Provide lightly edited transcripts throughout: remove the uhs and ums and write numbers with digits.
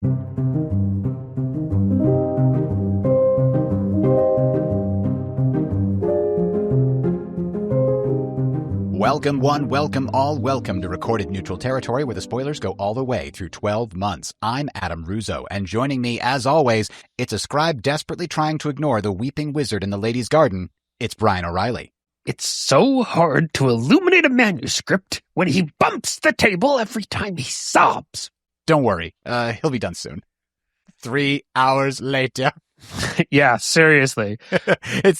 Welcome one, welcome all, welcome to Recorded Neutral Territory, where the spoilers go all the way through 12 months. I'm Adam Ruzzo, and joining me, as always, it's a scribe desperately trying to ignore the weeping wizard in the lady's garden. It's Brian O'Reilly. It's so hard to illuminate a manuscript when he bumps the table every time he sobs. Don't worry, he'll be done soon. 3 hours later. Yeah, seriously.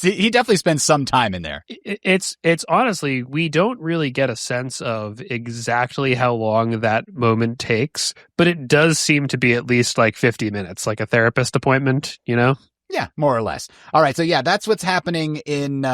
He definitely spends some time in there. It's honestly, we don't really get a sense of exactly how long that moment takes, but it does seem to be at least like 50 minutes, like a therapist appointment, you know? Yeah, more or less. All right, so yeah, that's what's happening in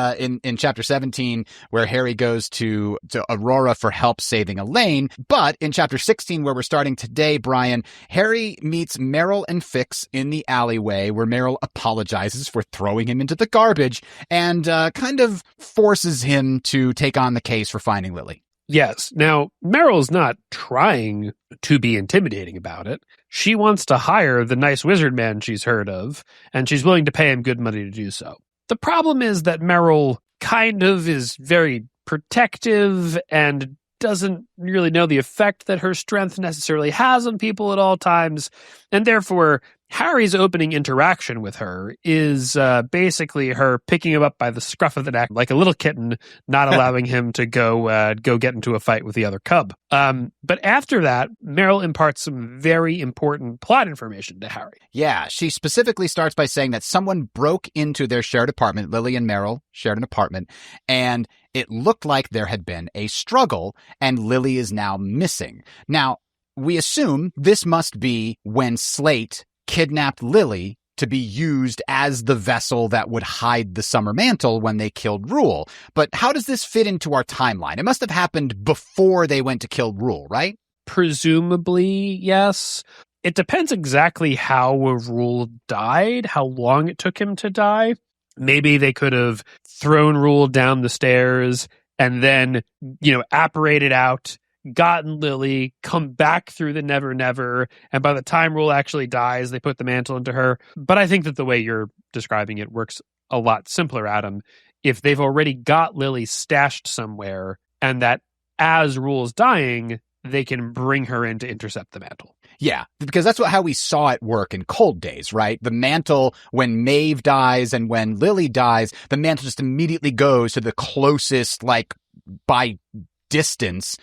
chapter 17, where Harry goes to Aurora for help saving Elaine. But in chapter 16, where we're starting today, Brian, Harry meets Meryl and Fix in the alleyway, where Meryl apologizes for throwing him into the garbage and kind of forces him to take on the case for finding Lily. Yes. Now, Meryl's not trying to be intimidating about it. She wants to hire the nice wizard man she's heard of, and she's willing to pay him good money to do so. The problem is that Meryl kind of is very protective and doesn't really know the effect that her strength necessarily has on people at all times, and therefore Harry's opening interaction with her is basically her picking him up by the scruff of the neck like a little kitten, not allowing him to go get into a fight with the other cub. But after that, Meryl imparts some very important plot information to Harry. Yeah, she specifically starts by saying that someone broke into their shared apartment. Lily and Meryl shared an apartment, and it looked like there had been a struggle, and Lily is now missing. Now, we assume this must be when Slate kidnapped Lily to be used as the vessel that would hide the summer mantle when they killed Rule. But how does this fit into our timeline? It must have happened before they went to kill Rule, right? Presumably, yes. It depends exactly how Rule died, how long it took him to die. Maybe they could have thrown Rule down the stairs and then, apparated out, gotten Lily, come back through the Never Never, and by the time Rule actually dies, they put the mantle into her. But I think that the way you're describing it works a lot simpler, Adam. If they've already got Lily stashed somewhere, and that as Rule's dying, they can bring her in to intercept the mantle. Yeah, because that's how we saw it work in Cold Days, right? The mantle, when Maeve dies and when Lily dies, the mantle just immediately goes to the closest, by distance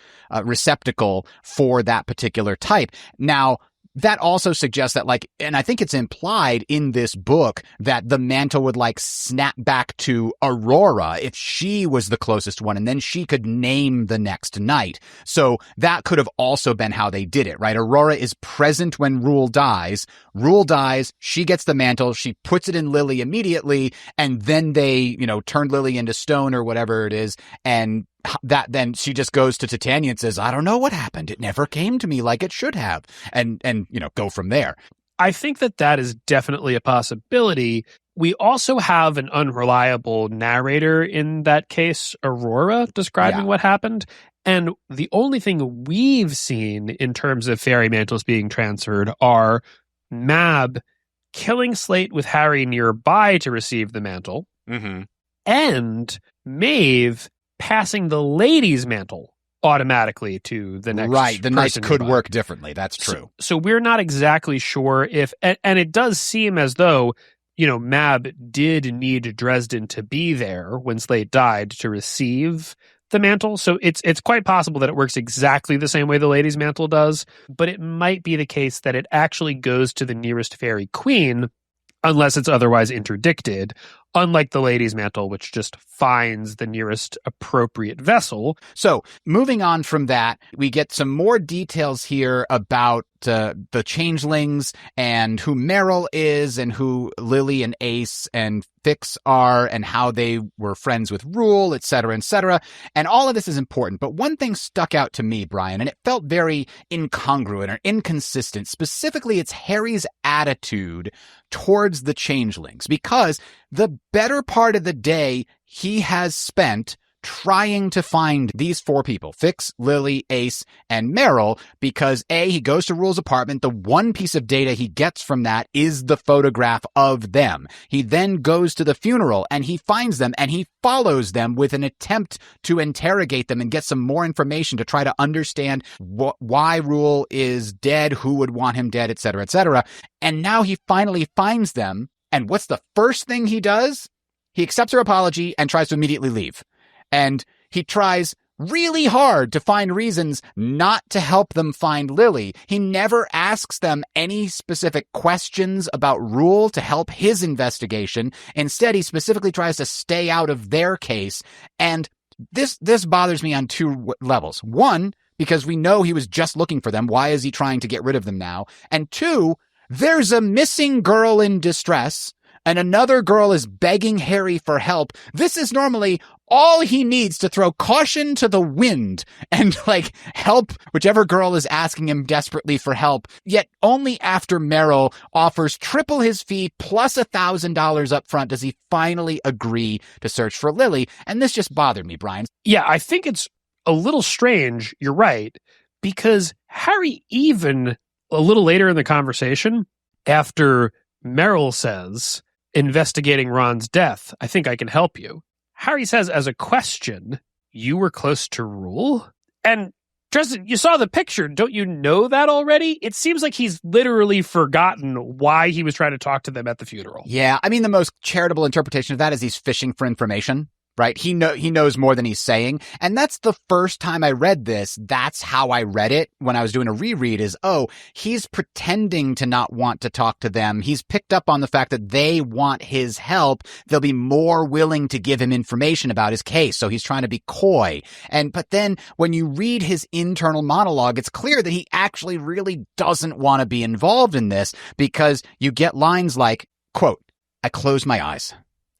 receptacle for that particular type. Now, that also suggests that, and I think it's implied in this book that the mantle would, snap back to Aurora if she was the closest one, and then she could name the next night. So that could have also been how they did it, right? Aurora is present when Rule dies. Rule dies, she gets the mantle, she puts it in Lily immediately, and then they, turn Lily into stone or whatever it is, and then she just goes to Titania and says, I don't know what happened. It never came to me like it should have. And go from there. I think that is definitely a possibility. We also have an unreliable narrator in that case, Aurora, describing what happened. And the only thing we've seen in terms of fairy mantles being transferred are Mab killing Slate with Harry nearby to receive the mantle, and Maeve passing the lady's mantle automatically to the next Right, the night could nearby. work differently. That's true. So we're not exactly sure if, and it does seem as though, Mab did need Dresden to be there when Slate died to receive the mantle. So it's quite possible that it works exactly the same way the lady's mantle does, but it might be the case that it actually goes to the nearest fairy queen unless it's otherwise interdicted, unlike the lady's mantle, which just finds the nearest appropriate vessel. So moving on from that, we get some more details here about the changelings and who Meryl is and who Lily and Ace and Fix are and how they were friends with Rule, et cetera, et cetera. And all of this is important. But one thing stuck out to me, Brian, and it felt very incongruent or inconsistent. Specifically, it's Harry's attitude towards the changelings, because the better part of the day he has spent trying to find these 4 people, Fix, Lily, Ace, and Meryl, because A, he goes to Rule's apartment. The one piece of data he gets from that is the photograph of them. He then goes to the funeral and he finds them and he follows them with an attempt to interrogate them and get some more information to try to understand why Rule is dead, who would want him dead, etc., etc. And now he finally finds them. And what's the first thing he does? He accepts her apology and tries to immediately leave. And he tries really hard to find reasons not to help them find Lily. He never asks them any specific questions about Rule to help his investigation. Instead, he specifically tries to stay out of their case. And this bothers me on 2 levels. 1, because we know he was just looking for them. Why is he trying to get rid of them now? And 2, there's a missing girl in distress, and another girl is begging Harry for help. This is normally all he needs to throw caution to the wind and, help whichever girl is asking him desperately for help. Yet only after Meryl offers triple his fee plus $1,000 up front does he finally agree to search for Lily. And this just bothered me, Brian. Yeah, I think it's a little strange, you're right, because Harry even, a little later in the conversation, after Meryl says, investigating Ron's death, I think I can help you, Harry says as a question, you were close to Rule? And Justin, you saw the picture. Don't you know that already? It seems like he's literally forgotten why he was trying to talk to them at the funeral. Yeah, I mean, the most charitable interpretation of that is he's fishing for information. Right? He knows more than he's saying. And that's the first time I read this. That's how I read it when I was doing a reread is, he's pretending to not want to talk to them. He's picked up on the fact that they want his help. They'll be more willing to give him information about his case. So he's trying to be coy. But then when you read his internal monologue, it's clear that he actually really doesn't want to be involved in this because you get lines like, quote, I closed my eyes.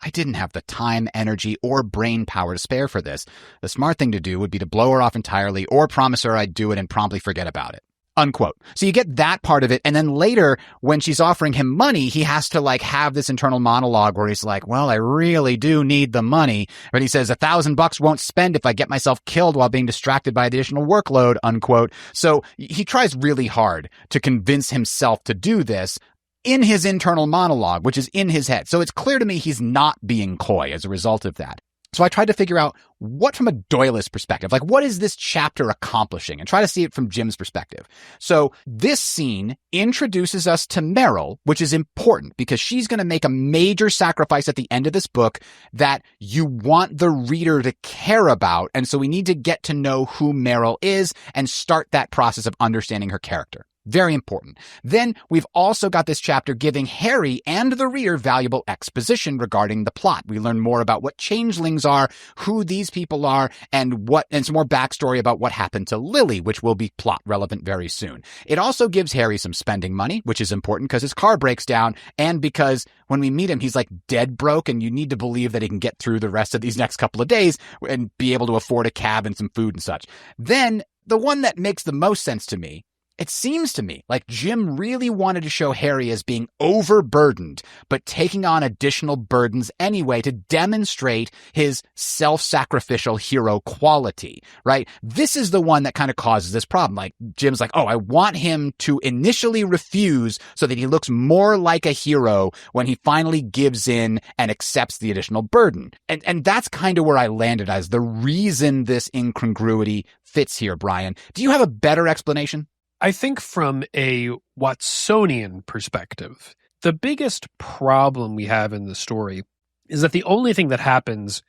I didn't have the time, energy, or brain power to spare for this. The smart thing to do would be to blow her off entirely or promise her I'd do it and promptly forget about it. Unquote. So you get that part of it. And then later, when she's offering him money, he has to have this internal monologue where he's like, well, I really do need the money. But he says $1,000 won't spend if I get myself killed while being distracted by the additional workload, unquote. So he tries really hard to convince himself to do this in his internal monologue, which is in his head. So it's clear to me he's not being coy as a result of that. So I tried to figure out what, from a Doylist perspective, what is this chapter accomplishing, and try to see it from Jim's perspective. So this scene introduces us to Meryl, which is important because she's going to make a major sacrifice at the end of this book that you want the reader to care about. And so we need to get to know who Meryl is and start that process of understanding her character. Very important. Then we've also got this chapter giving Harry and the reader valuable exposition regarding the plot. We learn more about what changelings are, who these people are, and some more backstory about what happened to Lily, which will be plot relevant very soon. It also gives Harry some spending money, which is important because his car breaks down and because when we meet him, he's dead broke, and you need to believe that he can get through the rest of these next couple of days and be able to afford a cab and some food and such. Then the one that makes the most sense to me, it seems to me like Jim really wanted to show Harry as being overburdened, but taking on additional burdens anyway to demonstrate his self-sacrificial hero quality, right? This is the one that kind of causes this problem. Jim's I want him to initially refuse so that he looks more like a hero when he finally gives in and accepts the additional burden. And that's kind of where I landed as the reason this incongruity fits here, Brian. Do you have a better explanation? I think from a Watsonian perspective, the biggest problem we have in the story is that the only thing that happens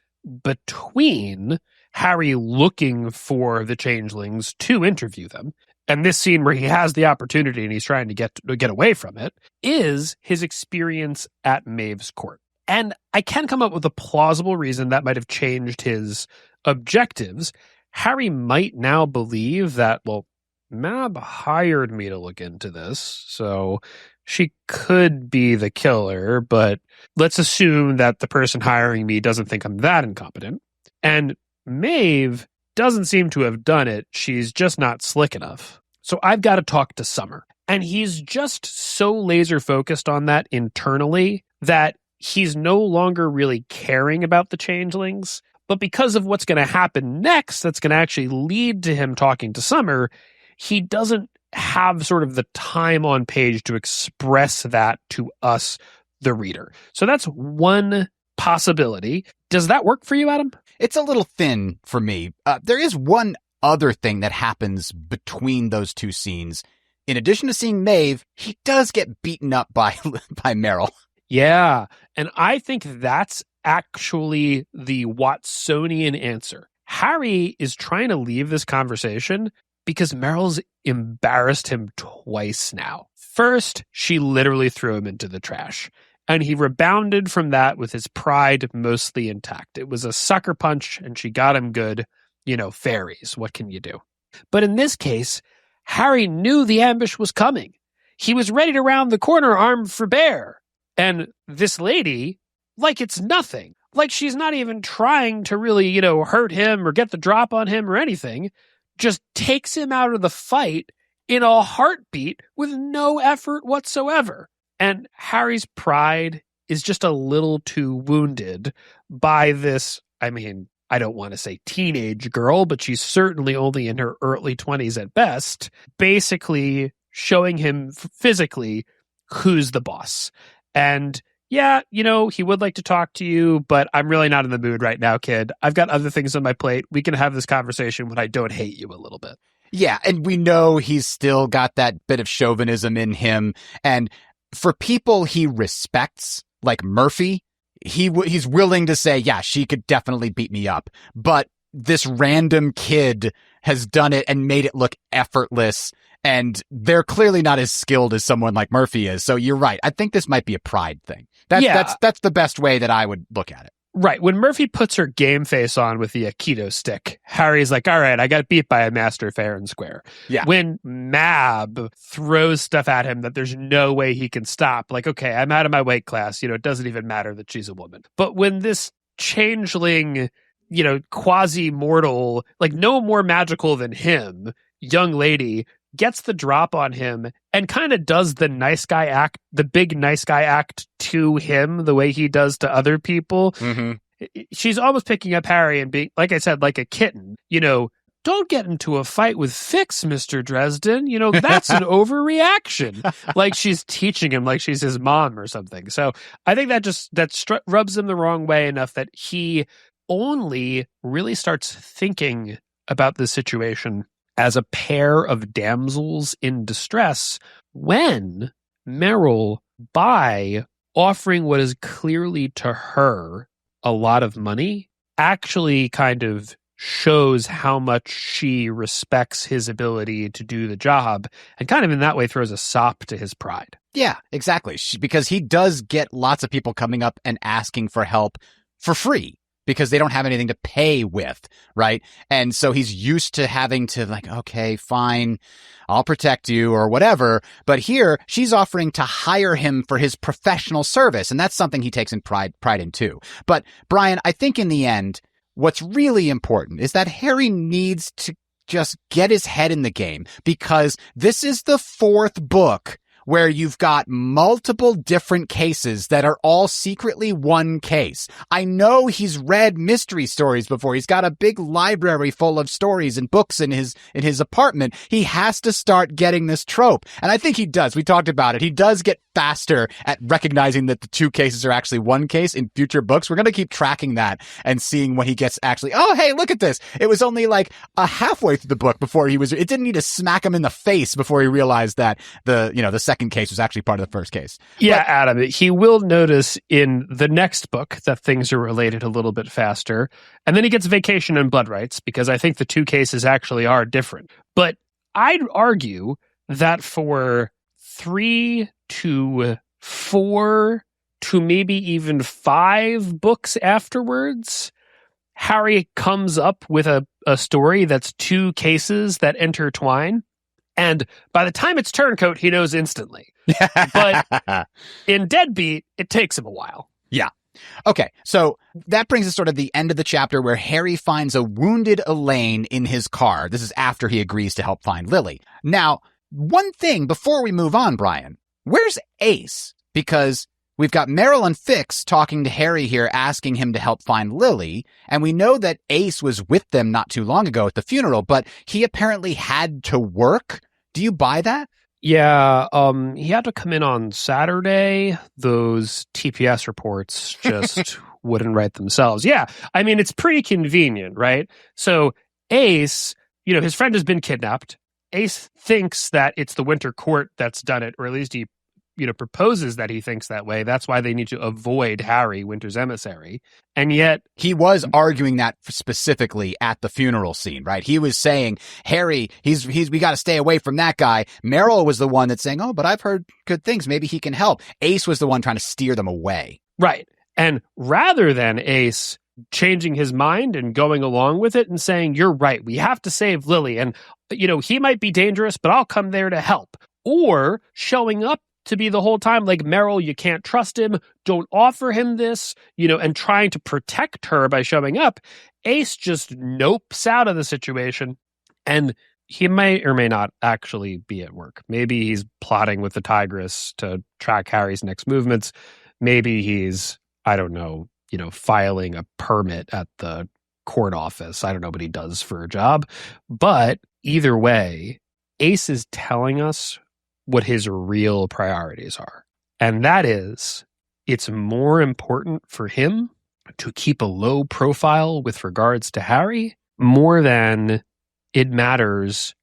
between Harry looking for the changelings to interview them and this scene where he has the opportunity and he's trying to get away from it is his experience at Maeve's court. And I can come up with a plausible reason that might have changed his objectives. Harry might now believe that, Mab hired me to look into this, so she could be the killer, but let's assume that the person hiring me doesn't think I'm that incompetent. And Maeve doesn't seem to have done it. She's just not slick enough. So I've got to talk to Summer. And he's just so laser focused on that internally that he's no longer really caring about the changelings, But because of what's going to happen next, that's going to actually lead to him talking to Summer, he doesn't have sort of the time on page to express that to us, the reader. So that's one possibility. Does that work for you, Adam? It's a little thin for me. There is one other thing that happens between those two scenes. In addition to seeing Maeve, he does get beaten up by Meryl. Yeah, and I think that's actually the Watsonian answer. Harry is trying to leave this conversation because Meryl's embarrassed him twice now. First, she literally threw him into the trash, and he rebounded from that with his pride mostly intact. It was a sucker punch, and she got him good. You know, fairies, what can you do? But in this case, Harry knew the ambush was coming. He was ready to round the corner armed for bear. And this lady, like it's nothing. Like she's not even trying to really, hurt him or get the drop on him or anything. Just takes him out of the fight in a heartbeat with no effort whatsoever. And Harry's pride is just a little too wounded by this, I don't want to say teenage girl, but she's certainly only in her early 20s at best, basically showing him physically who's the boss. And yeah, he would like to talk to you, but I'm really not in the mood right now, kid. I've got other things on my plate. We can have this conversation when I don't hate you a little bit. Yeah, and we know he's still got that bit of chauvinism in him. And for people he respects, like Murphy, he's willing to say, yeah, she could definitely beat me up. But this random kid has done it and made it look effortless. And they're clearly not as skilled as someone like Murphy is. So you're right. I think this might be a pride thing. That's the best way that I would look at it. Right. When Murphy puts her game face on with the Aikido stick, Harry's like, all right, I got beat by a master fair and square. Yeah. When Mab throws stuff at him that there's no way he can stop, like, okay, I'm out of my weight class. It doesn't even matter that she's a woman. But when this changeling, quasi-mortal, like no more magical than him, young lady, gets the drop on him and kind of does the nice guy act, the big nice guy act to him the way he does to other people. Mm-hmm. She's almost picking up Harry and being, like I said, like a kitten. Don't get into a fight with Fix, Mr. Dresden. That's an overreaction. Like she's teaching him like she's his mom or something. So I think that rubs him the wrong way enough that he only really starts thinking about the situation as a pair of damsels in distress when Meryl, by offering what is clearly to her a lot of money, actually kind of shows how much she respects his ability to do the job and kind of in that way throws a sop to his pride. Yeah, exactly. Because he does get lots of people coming up and asking for help for free. Because they don't have anything to pay with, right? And so he's used to having to like, okay, fine, I'll protect you or whatever. But here, she's offering to hire him for his professional service. And that's something he takes in pride in too. But Brian, I think in the end, what's really important is that Harry needs to just get his head in the game because this is the fourth book where you've got multiple different cases that are all secretly one case. I know he's read mystery stories before. He's got a big library full of stories and books in his apartment. He has to start getting this trope. And I think he does. We talked about it. He does get faster at recognizing that the two cases are actually one case in future books. We're going to keep tracking that and seeing when he gets actually, oh, hey, look at this. It was only like a halfway through the book before it didn't need to smack him in the face before he realized that the second case was actually part of the first case. Yeah, but Adam, he will notice in the next book that things are related a little bit faster. And then he gets Vacation and Blood Rights because I think the two cases actually are different. But I'd argue that for 3 to 4 to maybe even 5 books afterwards, Harry comes up with a story that's 2 cases that intertwine. And by the time it's Turncoat, he knows instantly. But in Deadbeat, it takes him a while. Yeah. Okay, so that brings us sort of the end of the chapter where Harry finds a wounded Elaine in his car. This is after he agrees to help find Lily. Now, one thing before we move on, Brian, where's Ace? Because we've got Meryl and Fix talking to Harry here, asking him to help find Lily. And we know that Ace was with them not too long ago at the funeral, but he apparently had to work. Do you buy that? Yeah, he had to come in on Saturday. Those TPS reports just wouldn't write themselves. Yeah, I mean, it's pretty convenient, right? So Ace, his friend has been kidnapped. Ace thinks that it's the Winter Court that's done it, or at least he, proposes that he thinks that way. That's why they need to avoid Harry, Winter's emissary. And yet he was arguing that specifically at the funeral scene, right? He was saying, Harry, we got to stay away from that guy. Meryl was the one that's saying, oh, but I've heard good things. Maybe he can help. Ace was the one trying to steer them away. Right. And rather than Ace changing his mind and going along with it and saying, you're right, we have to save Lily. And, he might be dangerous, but I'll come there to help. Or showing up to be the whole time like, Meryl, you can't trust him. Don't offer him this, and trying to protect her by showing up. Ace just nopes out of the situation, and he may or may not actually be at work. Maybe he's plotting with the Tigress to track Harry's next movements. Maybe he's, I don't know, filing a permit at the court office. I don't know what he does for a job. But either way, Ace is telling us what his real priorities are. And that is, it's more important for him to keep a low profile with regards to Harry, more than it matters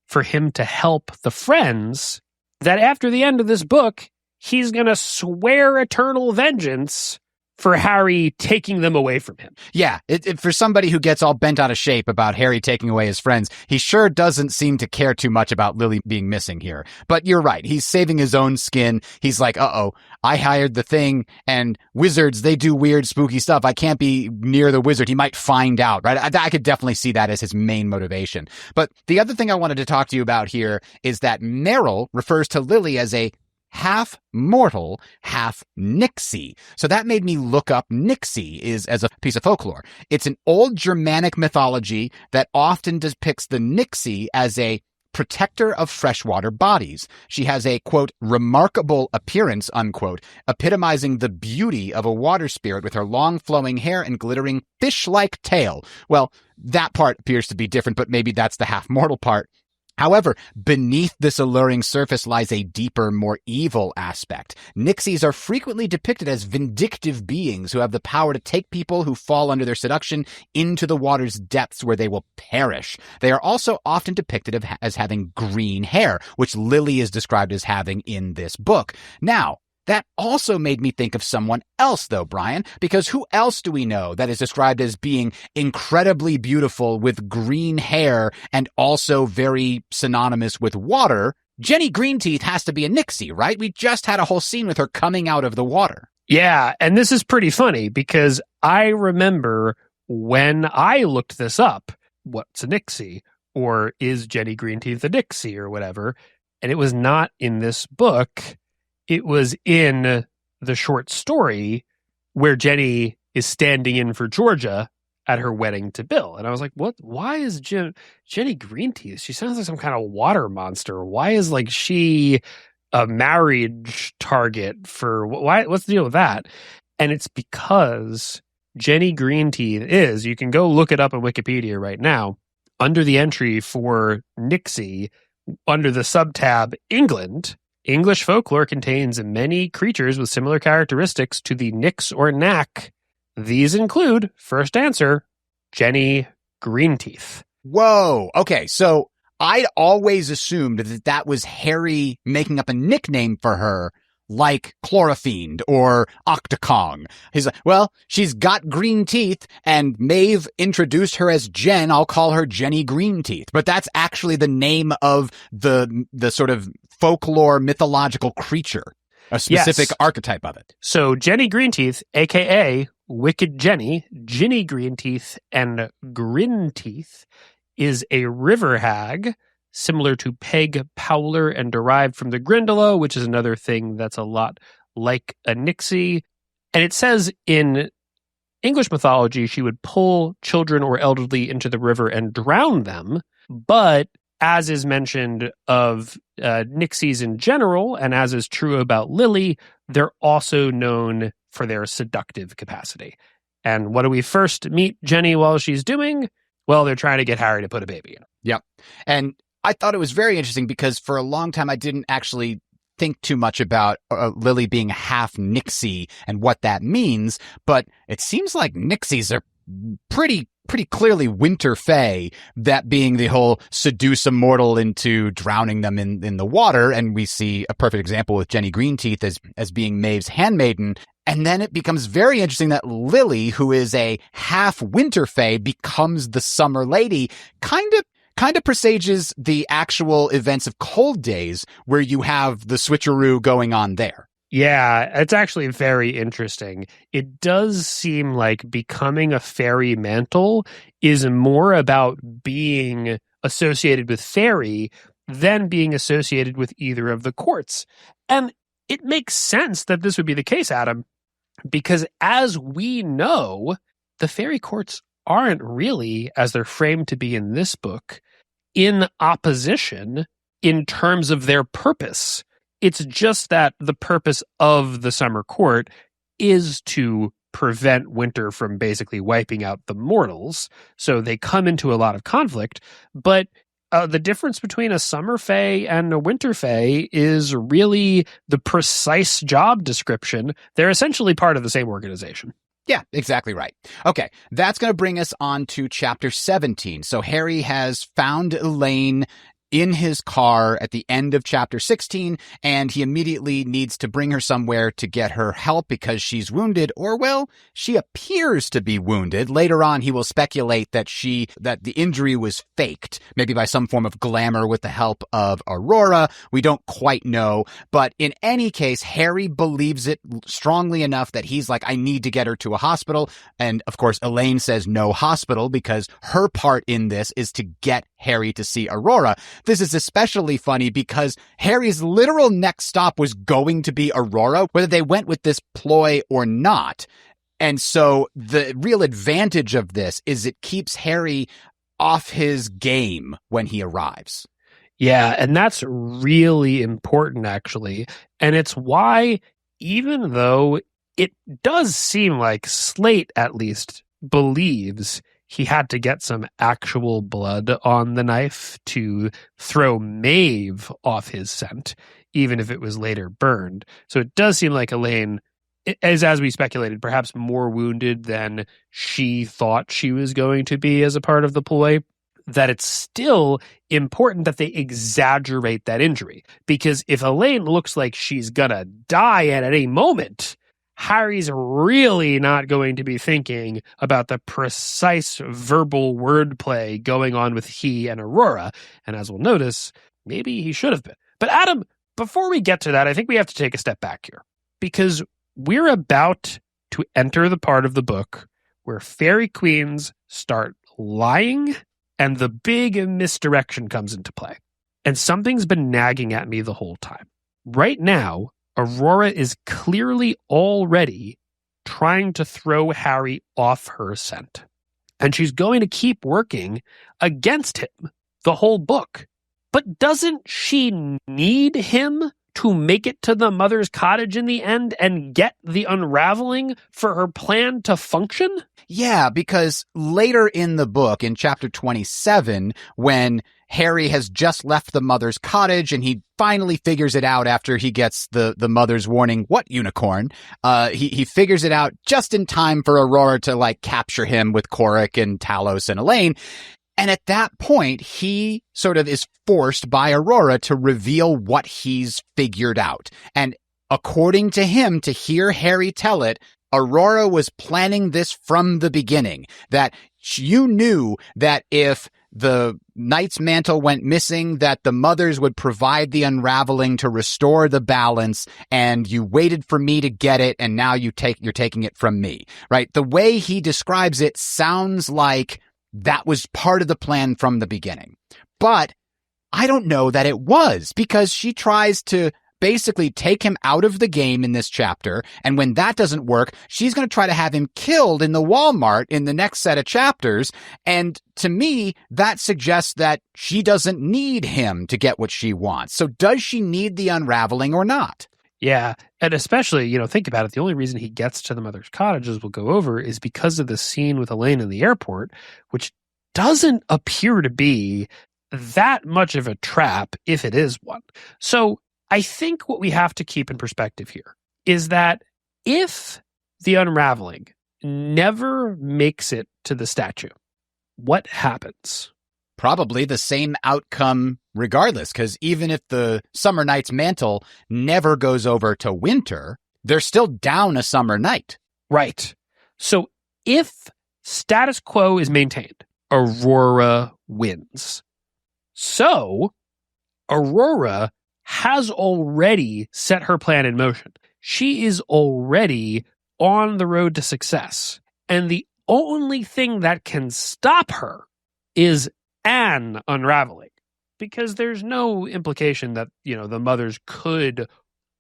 for him to help the friends that after the end of this book, he's going to swear eternal vengeance for Harry taking them away from him. Yeah, for somebody who gets all bent out of shape about Harry taking away his friends, he sure doesn't seem to care too much about Lily being missing here. But you're right, he's saving his own skin. He's like, uh-oh, I hired the thing, and wizards, they do weird, spooky stuff. I can't be near the wizard. He might find out, right? I could definitely see that as his main motivation. But the other thing I wanted to talk to you about here is that Meryl refers to Lily as a half mortal, half Nixie. So that made me look up Nixie as a piece of folklore. It's an old Germanic mythology that often depicts the Nixie as a protector of freshwater bodies. She has a, quote, remarkable appearance, unquote, epitomizing the beauty of a water spirit with her long flowing hair and glittering fish-like tail. Well, that part appears to be different, but maybe that's the half mortal part. However, beneath this alluring surface lies a deeper, more evil aspect. Nixies are frequently depicted as vindictive beings who have the power to take people who fall under their seduction into the water's depths where they will perish. They are also often depicted as having green hair, which Lily is described as having in this book. Now, that also made me think of someone else, though, Brian, because who else do we know that is described as being incredibly beautiful with green hair and also very synonymous with water? Jenny Greenteeth has to be a Nixie, right? We just had a whole scene with her coming out of the water. Yeah, and this is pretty funny because I remember when I looked this up, what's a Nixie? Or is Jenny Greenteeth a Nixie or whatever? And it was not in this book. It was in the short story where Jenny is standing in for Georgia at her wedding to Bill. And I was like, what? Why is Jenny Greenteeth? She sounds like some kind of water monster. Why is she a marriage target for what's the deal with that? And it's because Jenny Greenteeth is, you can go look it up on Wikipedia right now, under the entry for Nixie, under the subtab England. English folklore contains many creatures with similar characteristics to the Nix or Knack. These include, first answer, Jenny Greenteeth. Whoa. Okay, so I'd always assumed that was Harry making up a nickname for her, like Chlorofiend or Octokong. He's like, well, she's got green teeth, and Maeve introduced her as Jen. I'll call her Jenny Greenteeth. But that's actually the name of the sort of folklore mythological creature, a specific archetype of it. So Jenny Greenteeth, a.k.a. Wicked Jenny, Ginny Greenteeth, and Grinteeth, is a river hag, similar to Peg Powler and derived from the Grindylow, which is another thing that's a lot like a Nixie. And it says in English mythology, she would pull children or elderly into the river and drown them. But as is mentioned of Nixies in general, and as is true about Lily, they're also known for their seductive capacity. And what do we first meet Jenny while she's doing? Well, they're trying to get Harry to put a baby in. Yep. And I thought it was very interesting because for a long time I didn't actually think too much about Lily being half Nixie and what that means, but it seems like Nixies are pretty clearly winter fae, that being the whole seduce a mortal into drowning them in the water. And we see a perfect example with Jenny Greenteeth as being Maeve's handmaiden. And then it becomes very interesting that Lily, who is a half winter fae, becomes the summer lady, kind of presages the actual events of Cold Days, where you have the switcheroo going on there. Yeah, it's actually very interesting. It does seem like becoming a fairy mantle is more about being associated with fairy than being associated with either of the courts. And it makes sense that this would be the case, Adam, because as we know, the fairy courts aren't really, as they're framed to be in this book, in opposition in terms of their purpose. It's just that the purpose of the summer court is to prevent winter from basically wiping out the mortals. So they come into a lot of conflict. But the difference between a summer fae and a winter fae is really the precise job description. They're essentially part of the same organization. Yeah, exactly right. Okay, that's going to bring us on to chapter 17. So Harry has found Elaine in his car at the end of chapter 16, and he immediately needs to bring her somewhere to get her help because she's wounded, or, well, she appears to be wounded. Later on, he will speculate that the injury was faked, maybe by some form of glamour with the help of Aurora. We don't quite know, but in any case, Harry believes it strongly enough that he's like, I need to get her to a hospital. And of course, Elaine says no hospital because her part in this is to get Harry to see Aurora. This is especially funny because Harry's literal next stop was going to be Aurora, whether they went with this ploy or not. And so the real advantage of this is it keeps Harry off his game when he arrives. Yeah, and that's really important, actually. And it's why, even though it does seem like Slate, at least, believes he had to get some actual blood on the knife to throw Maeve off his scent, even if it was later burned. So it does seem like Elaine is, as we speculated, perhaps more wounded than she thought she was going to be as a part of the ploy. That it's still important that they exaggerate that injury. Because if Elaine looks like she's gonna die at any moment, Harry's really not going to be thinking about the precise verbal wordplay going on with he and Aurora. And as we'll notice, maybe he should have been. But Adam, before we get to that, I think we have to take a step back here. Because we're about to enter the part of the book where fairy queens start lying and the big misdirection comes into play. And something's been nagging at me the whole time. Right now, Aurora is clearly already trying to throw Harry off her scent. And she's going to keep working against him the whole book. But doesn't she need him to make it to the mother's cottage in the end and get the unraveling for her plan to function? Yeah, because later in the book, in chapter 27, when Harry has just left the mother's cottage and he finally figures it out after he gets the mother's warning, what unicorn? He figures it out just in time for Aurora to capture him with Korik and Talos and Elaine. And at that point, he sort of is forced by Aurora to reveal what he's figured out. And according to him, to hear Harry tell it, Aurora was planning this from the beginning, that you knew that if the knight's mantle went missing, that the mothers would provide the unraveling to restore the balance, and you waited for me to get it, and now you're taking it from me, right? The way he describes it sounds like that was part of the plan from the beginning. But I don't know that it was, because she tries to basically take him out of the game in this chapter. And when that doesn't work, she's going to try to have him killed in the Walmart in the next set of chapters. And to me, that suggests that she doesn't need him to get what she wants. So does she need the unraveling or not? Yeah. And especially, think about it. The only reason he gets to the mother's cottage, as we'll go over, is because of the scene with Elaine in the airport, which doesn't appear to be that much of a trap if it is one. So I think what we have to keep in perspective here is that if the unraveling never makes it to the statue, what happens? Probably the same outcome regardless, because even if the Summer Knight's mantle never goes over to Winter, they're still down a Summer Knight. Right. So if status quo is maintained, Aurora wins. So Aurora has already set her plan in motion. She is already on the road to success. And the only thing that can stop her is an unraveling, because there's no implication that, the mothers could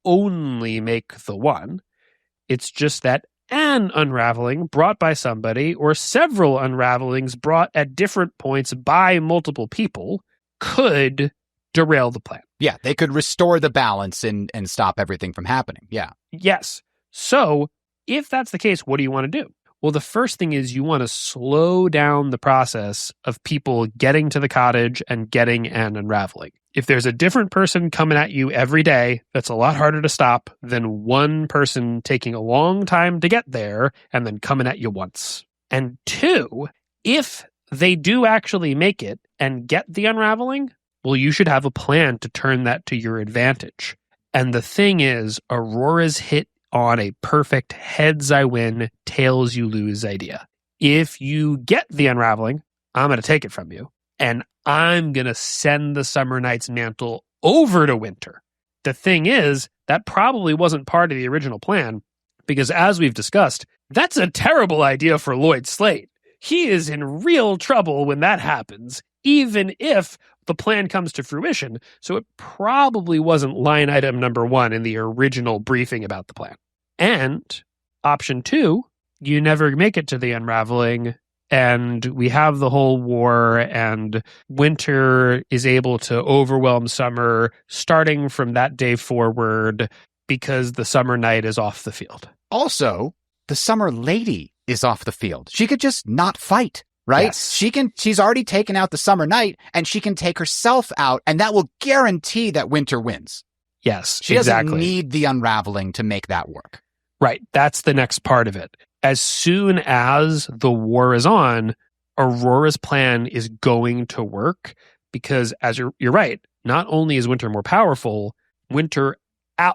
only make the one. It's just that an unraveling brought by somebody or several unravelings brought at different points by multiple people could derail the plan. Yeah, they could restore the balance and stop everything from happening. Yeah. Yes. So if that's the case, what do you want to do? Well, the first thing is you want to slow down the process of people getting to the cottage and getting an unraveling. If there's a different person coming at you every day, that's a lot harder to stop than one person taking a long time to get there and then coming at you once. And two, if they do actually make it and get the unraveling, well, you should have a plan to turn that to your advantage. And the thing is, Aurora's hit on a perfect heads I win, tails you lose idea. If you get the unraveling, I'm going to take it from you, and I'm going to send the Summer Knight's mantle over to Winter. The thing is, that probably wasn't part of the original plan, because as we've discussed, that's a terrible idea for Lloyd Slate. He is in real trouble when that happens, even if the plan comes to fruition, so it probably wasn't line item number one in the original briefing about the plan. And option two, you never make it to the unraveling, and we have the whole war, and Winter is able to overwhelm Summer starting from that day forward because the Summer Knight is off the field. Also, the Summer Lady is off the field. She could just not fight. Right? Yes. She's already taken out the Summer Knight, and she can take herself out, and that will guarantee that Winter wins. Yes, she exactly. Doesn't need the unraveling to make that work. Right. That's the next part of it. As soon as the war is on, Aurora's plan is going to work because, as you're right, not only is Winter more powerful, Winter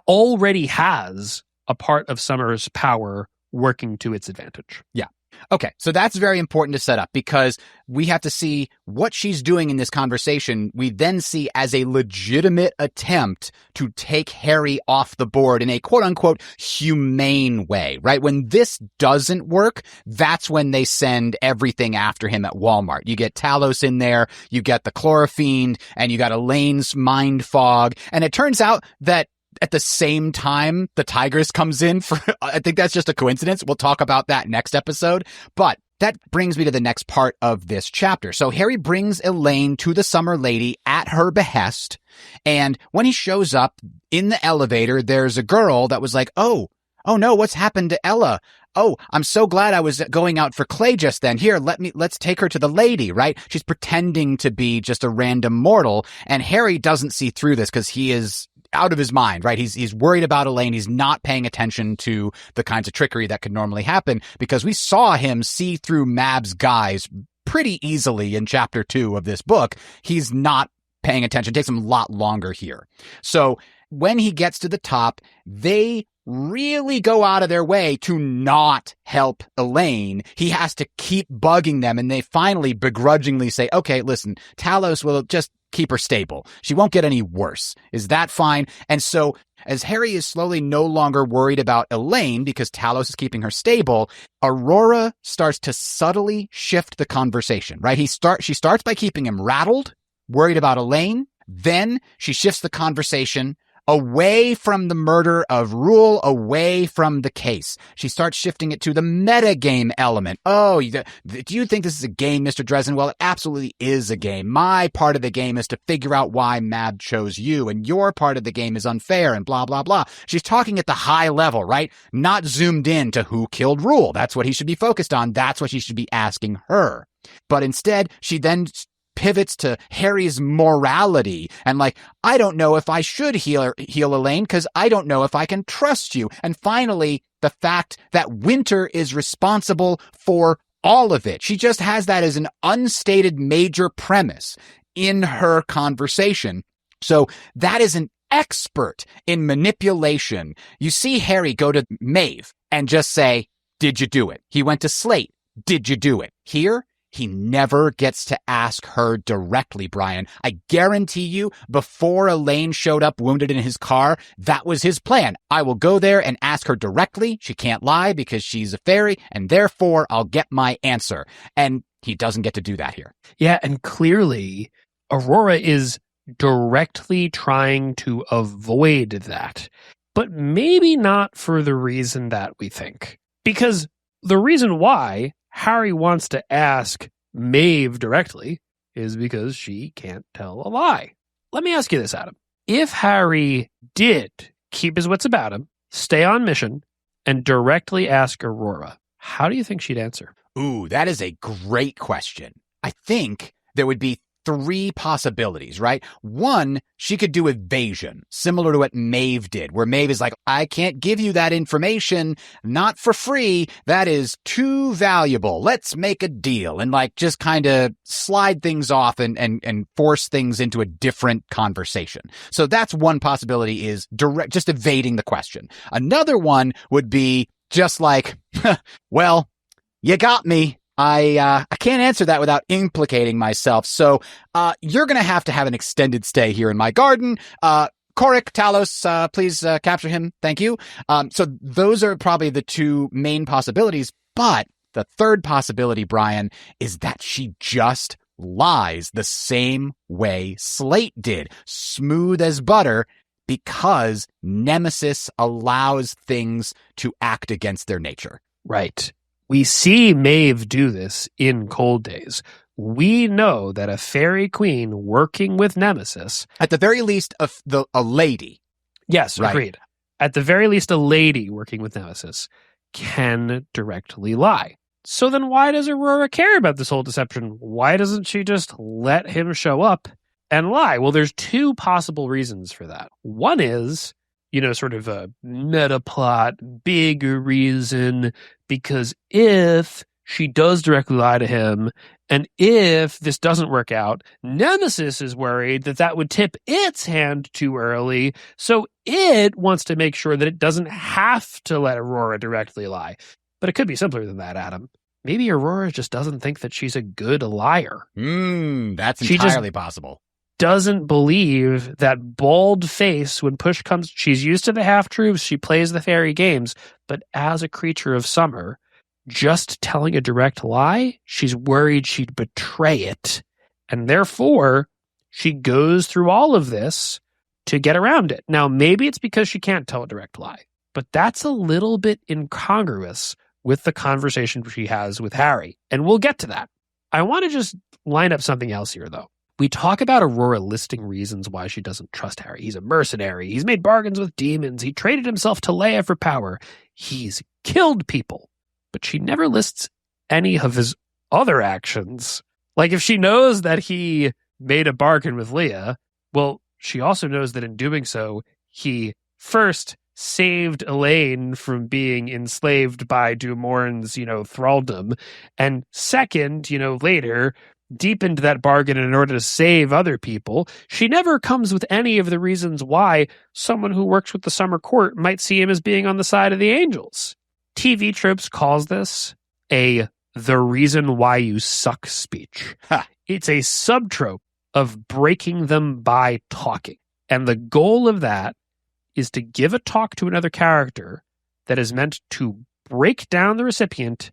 already has a part of Summer's power working to its advantage. Yeah. Okay, so that's very important to set up because we have to see what she's doing in this conversation. We then see as a legitimate attempt to take Harry off the board in a quote-unquote humane way, right? When this doesn't work, that's when they send everything after him at Walmart. You get Talos in there, you get the Chlorofiend, and you got Elaine's mind fog, and it turns out that at the same time, the Tigress comes in for, I think that's just a coincidence. We'll talk about that next episode. But that brings me to the next part of this chapter. So Harry brings Elaine to the Summer Lady at her behest. And when he shows up in the elevator, there's a girl that was like, oh no, what's happened to Ella? Oh, I'm so glad I was going out for Clay just then. Here, let's take her to the lady, right? She's pretending to be just a random mortal. And Harry doesn't see through this because he is out of his mind, right? He's worried about Elaine. He's not paying attention to the kinds of trickery that could normally happen because we saw him see through Mab's guise pretty easily in chapter 2 of this book. He's not paying attention. It takes him a lot longer here. So when he gets to the top, they really go out of their way to not help Elaine. He has to keep bugging them, and they finally begrudgingly say, okay, listen, Talos will just keep her stable. She won't get any worse. Is that fine? And so as Harry is slowly no longer worried about Elaine because Talos is keeping her stable, Aurora starts to subtly shift the conversation, right? She starts by keeping him rattled, worried about Elaine. Then she shifts the conversation. away from the murder of Rule, away from the case. She starts shifting it to the metagame element. Oh, do you think this is a game, Mr. Dresden? Well, it absolutely is a game. My part of the game is to figure out why Mab chose you, and your part of the game is unfair, and blah, blah, blah. She's talking at the high level, right? Not zoomed in to who killed Rule. That's what he should be focused on. That's what he should be asking her. But instead, she then pivots to Harry's morality and like, I don't know if I should heal Elaine because I don't know if I can trust you. And finally, the fact that Winter is responsible for all of it. She just has that as an unstated major premise in her conversation. So that is an expert in manipulation. You see Harry go to Maeve and just say, did you do it? He went to Slate. Did you do it? Here, he never gets to ask her directly, Brian. I guarantee you, before Elaine showed up wounded in his car, that was his plan. I will go there and ask her directly. She can't lie because she's a fairy, and therefore I'll get my answer. And he doesn't get to do that here. Yeah, and clearly, Aurora is directly trying to avoid that. But maybe not for the reason that we think. Because the reason why Harry wants to ask Maeve directly is because she can't tell a lie. Let me ask you this, Adam. If Harry did keep his wits about him, stay on mission, and directly ask Aurora, how do you think she'd answer? Ooh, that is a great question. I think there would be 3 possibilities, right? 1, she could do evasion, similar to what Maeve did, where Maeve is like, I can't give you that information, not for free. That is too valuable. Let's make a deal. And like just kind of slide things off and force things into a different conversation. So that's one possibility, is just evading the question. Another one would be just like, well, you got me. I can't answer that without implicating myself. So, you're going to have an extended stay here in my garden. Korik, Talos, please, capture him. Thank you. So those are probably the 2 main possibilities. But the third possibility, Brian, is that she just lies the same way Slate did. Smooth as butter, because Nemesis allows things to act against their nature. Right. We see Maeve do this in Cold Days. We know that a fairy queen working with Nemesis... At the very least, a lady. Yes, right. Agreed. At the very least, a lady working with Nemesis can directly lie. So then why does Aurora care about this whole deception? Why doesn't she just let him show up and lie? Well, there's 2 possible reasons for that. One is, sort of a meta plot, big reason, because if she does directly lie to him, and if this doesn't work out, Nemesis is worried that would tip its hand too early, so it wants to make sure that it doesn't have to let Aurora directly lie. But it could be simpler than that, Adam. Maybe Aurora just doesn't think that she's a good liar. That's entirely possible. Doesn't believe that bald face when push comes. She's used to the half-truths. She plays the fairy games. But as a creature of summer, just telling a direct lie, she's worried she'd betray it. And therefore, she goes through all of this to get around it. Now, maybe it's because she can't tell a direct lie. But that's a little bit incongruous with the conversation she has with Harry. And we'll get to that. I want to just line up something else here, though. We talk about Aurora listing reasons why she doesn't trust Harry. He's a mercenary. He's made bargains with demons. He traded himself to Leia for power. He's killed people. But she never lists any of his other actions. Like if she knows that he made a bargain with Leia, well, she also knows that in doing so, he first saved Elaine from being enslaved by Dumorn's, thraldom. And second, later, deepened that bargain in order to save other people. She never comes with any of the reasons why someone who works with the Summer Court might see him as being on the side of the angels. TV Tropes calls this the reason why you suck speech. It's a subtrope of breaking them by talking. And the goal of that is to give a talk to another character that is meant to break down the recipient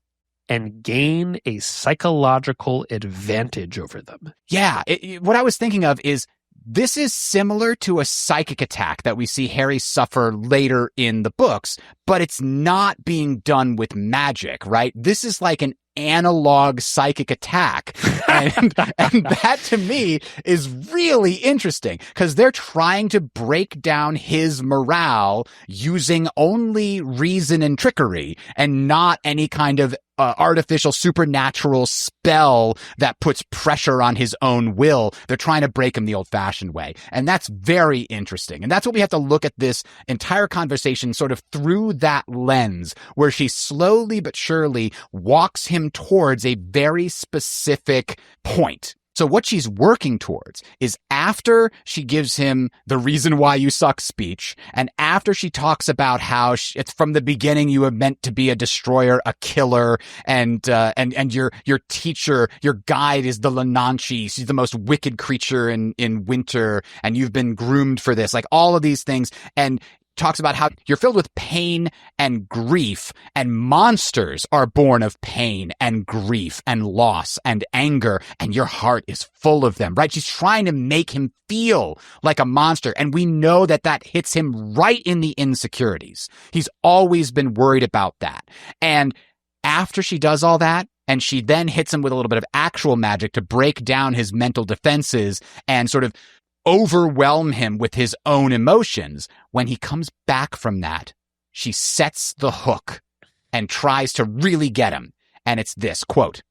and gain a psychological advantage over them. Yeah, what I was thinking of is this is similar to a psychic attack that we see Harry suffer later in the books, but it's not being done with magic, right? This is like an analog psychic attack. And that to me is really interesting because they're trying to break down his morale using only reason and trickery and not any kind of artificial supernatural spell that puts pressure on his own will. They're trying to break him the old-fashioned way. And that's very interesting. And that's what we have to look at this entire conversation sort of through that lens, where she slowly but surely walks him towards a very specific point. So what she's working towards is after she gives him the reason why you suck speech, and after she talks about how it's from the beginning you were meant to be a destroyer, a killer, and your teacher, your guide is the Lananchi. She's the most wicked creature in winter, and you've been groomed for this. Like all of these things, and talks about how you're filled with pain and grief, and monsters are born of pain and grief and loss and anger, and your heart is full of them, right? She's trying to make him feel like a monster, and we know that that hits him right in the insecurities. He's always been worried about that. And after she does all that, and she then hits him with a little bit of actual magic to break down his mental defenses and sort of overwhelm him with his own emotions, when he comes back from that, she sets the hook and tries to really get him. And it's this, quote,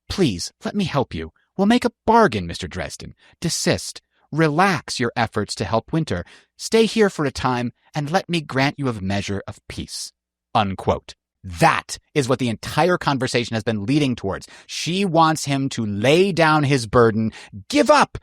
"Please, let me help you. We'll make a bargain, Mr. Dresden. Desist. Relax your efforts to help Winter. Stay here for a time and let me grant you a measure of peace." Unquote. That is what the entire conversation has been leading towards. She wants him to lay down his burden, give up,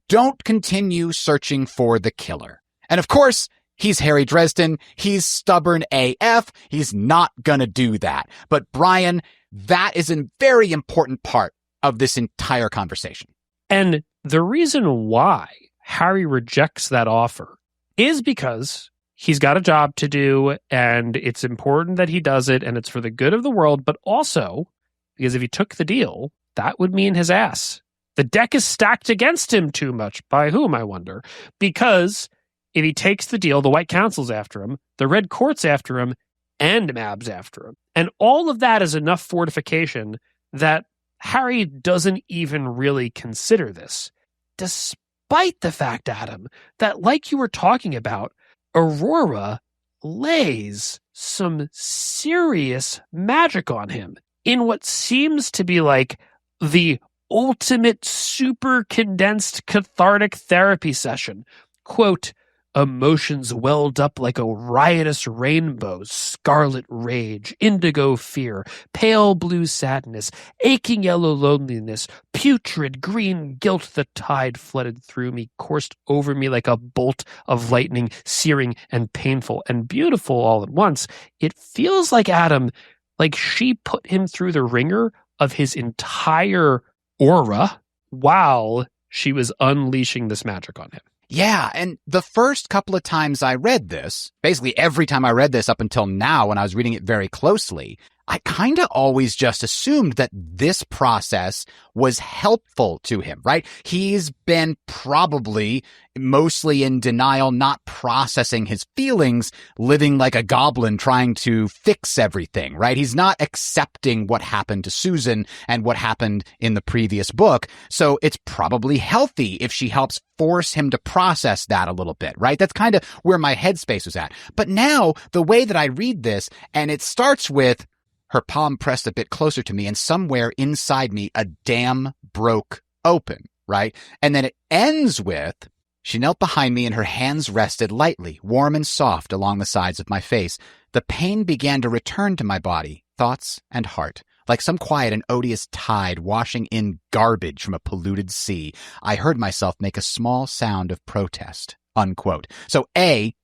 don't continue searching for the killer. And of course, he's Harry Dresden. He's stubborn AF. He's not gonna do that. But Brian, that is a very important part of this entire conversation. And the reason why Harry rejects that offer is because he's got a job to do, and it's important that he does it, and it's for the good of the world, but also because if he took the deal, that would mean his ass. The deck is stacked against him too much. By whom, I wonder? Because if he takes the deal, the White Council's after him, the Red Court's after him, and Mab's after him. And all of that is enough fortification that Harry doesn't even really consider this. Despite the fact, Adam, that like you were talking about, Aurora lays some serious magic on him in what seems to be like the ultimate super condensed cathartic therapy session. Quote, "Emotions welled up like a riotous rainbow, scarlet rage, indigo fear, pale blue sadness, aching yellow loneliness, putrid green guilt. The tide flooded through me, coursed over me like a bolt of lightning, searing and painful and beautiful all at once." It feels like, Adam, like she put him through the ringer of his entire aura while she was unleashing this magic on him. Yeah, and the first couple of times I read this, basically every time I read this up until now when I was reading it very closely, I kind of always just assumed that this process was helpful to him, right? He's been probably mostly in denial, not processing his feelings, living like a goblin trying to fix everything, right? He's not accepting what happened to Susan and what happened in the previous book. So it's probably healthy if she helps force him to process that a little bit, right? That's kind of where my headspace was at. But now the way that I read this, and it starts with her palm pressed a bit closer to me, and somewhere inside me, a dam broke open, right? And then it ends with, she knelt behind me and her hands rested lightly, warm and soft along the sides of my face. The pain began to return to my body, thoughts and heart. Like some quiet and odious tide washing in garbage from a polluted sea, I heard myself make a small sound of protest, unquote. So A,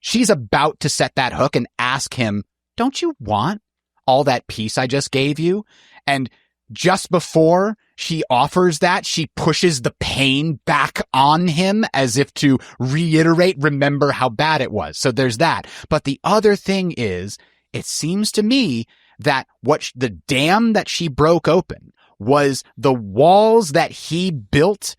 she's about to set that hook and ask him, don't you want all that peace I just gave you? And just before she offers that, she pushes the pain back on him as if to reiterate, remember how bad it was. So there's that. But the other thing is, it seems to me that the dam that she broke open was the walls that he built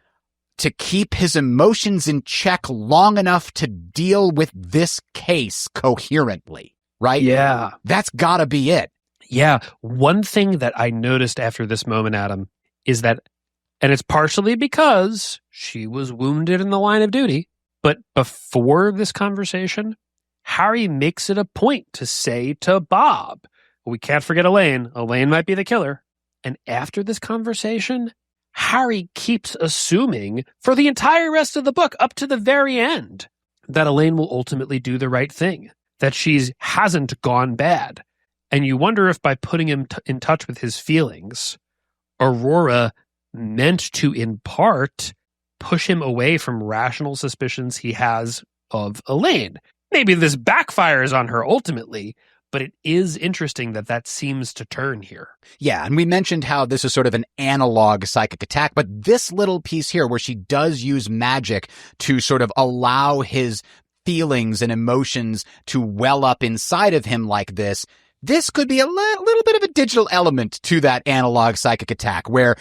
to keep his emotions in check long enough to deal with this case coherently, right? Yeah. That's gotta be it. Yeah. One thing that I noticed after this moment, Adam, is that, and it's partially because she was wounded in the line of duty, but before this conversation, Harry makes it a point to say to Bob, we can't forget Elaine. Elaine might be the killer. And after this conversation, Harry keeps assuming for the entire rest of the book, up to the very end, that Elaine will ultimately do the right thing, that she hasn't gone bad. And you wonder if by putting him in touch with his feelings, Aurora meant to, in part, push him away from rational suspicions he has of Elaine. Maybe this backfires on her ultimately, but it is interesting that that seems to turn here. Yeah, and we mentioned how this is sort of an analog psychic attack, but this little piece here where she does use magic to sort of allow his feelings and emotions to well up inside of him like this could be a little bit of a digital element to that analog psychic attack where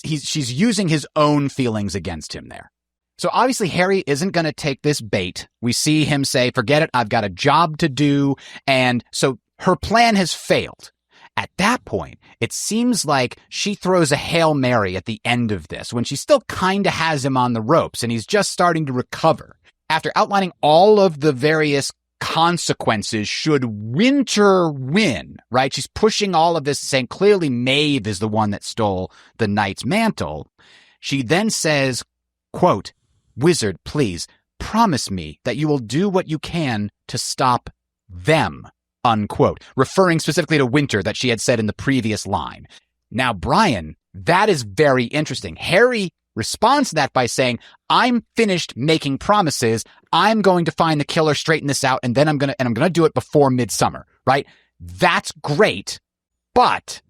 she's using his own feelings against him there. So obviously Harry isn't going to take this bait. We see him say, forget it, I've got a job to do. And so her plan has failed. At that point, it seems like she throws a Hail Mary at the end of this when she still kind of has him on the ropes and he's just starting to recover. After outlining all of the various consequences should Winter win, right? She's pushing all of this, saying clearly Maeve is the one that stole the knight's mantle. She then says, quote, "Wizard, please promise me that you will do what you can to stop them," unquote, referring specifically to Winter that she had said in the previous line. Now, Brian, that is very interesting. Harry responds to that by saying, I'm finished making promises. I'm going to find the killer, straighten this out, and then I'm going to do it before midsummer, right? That's great. But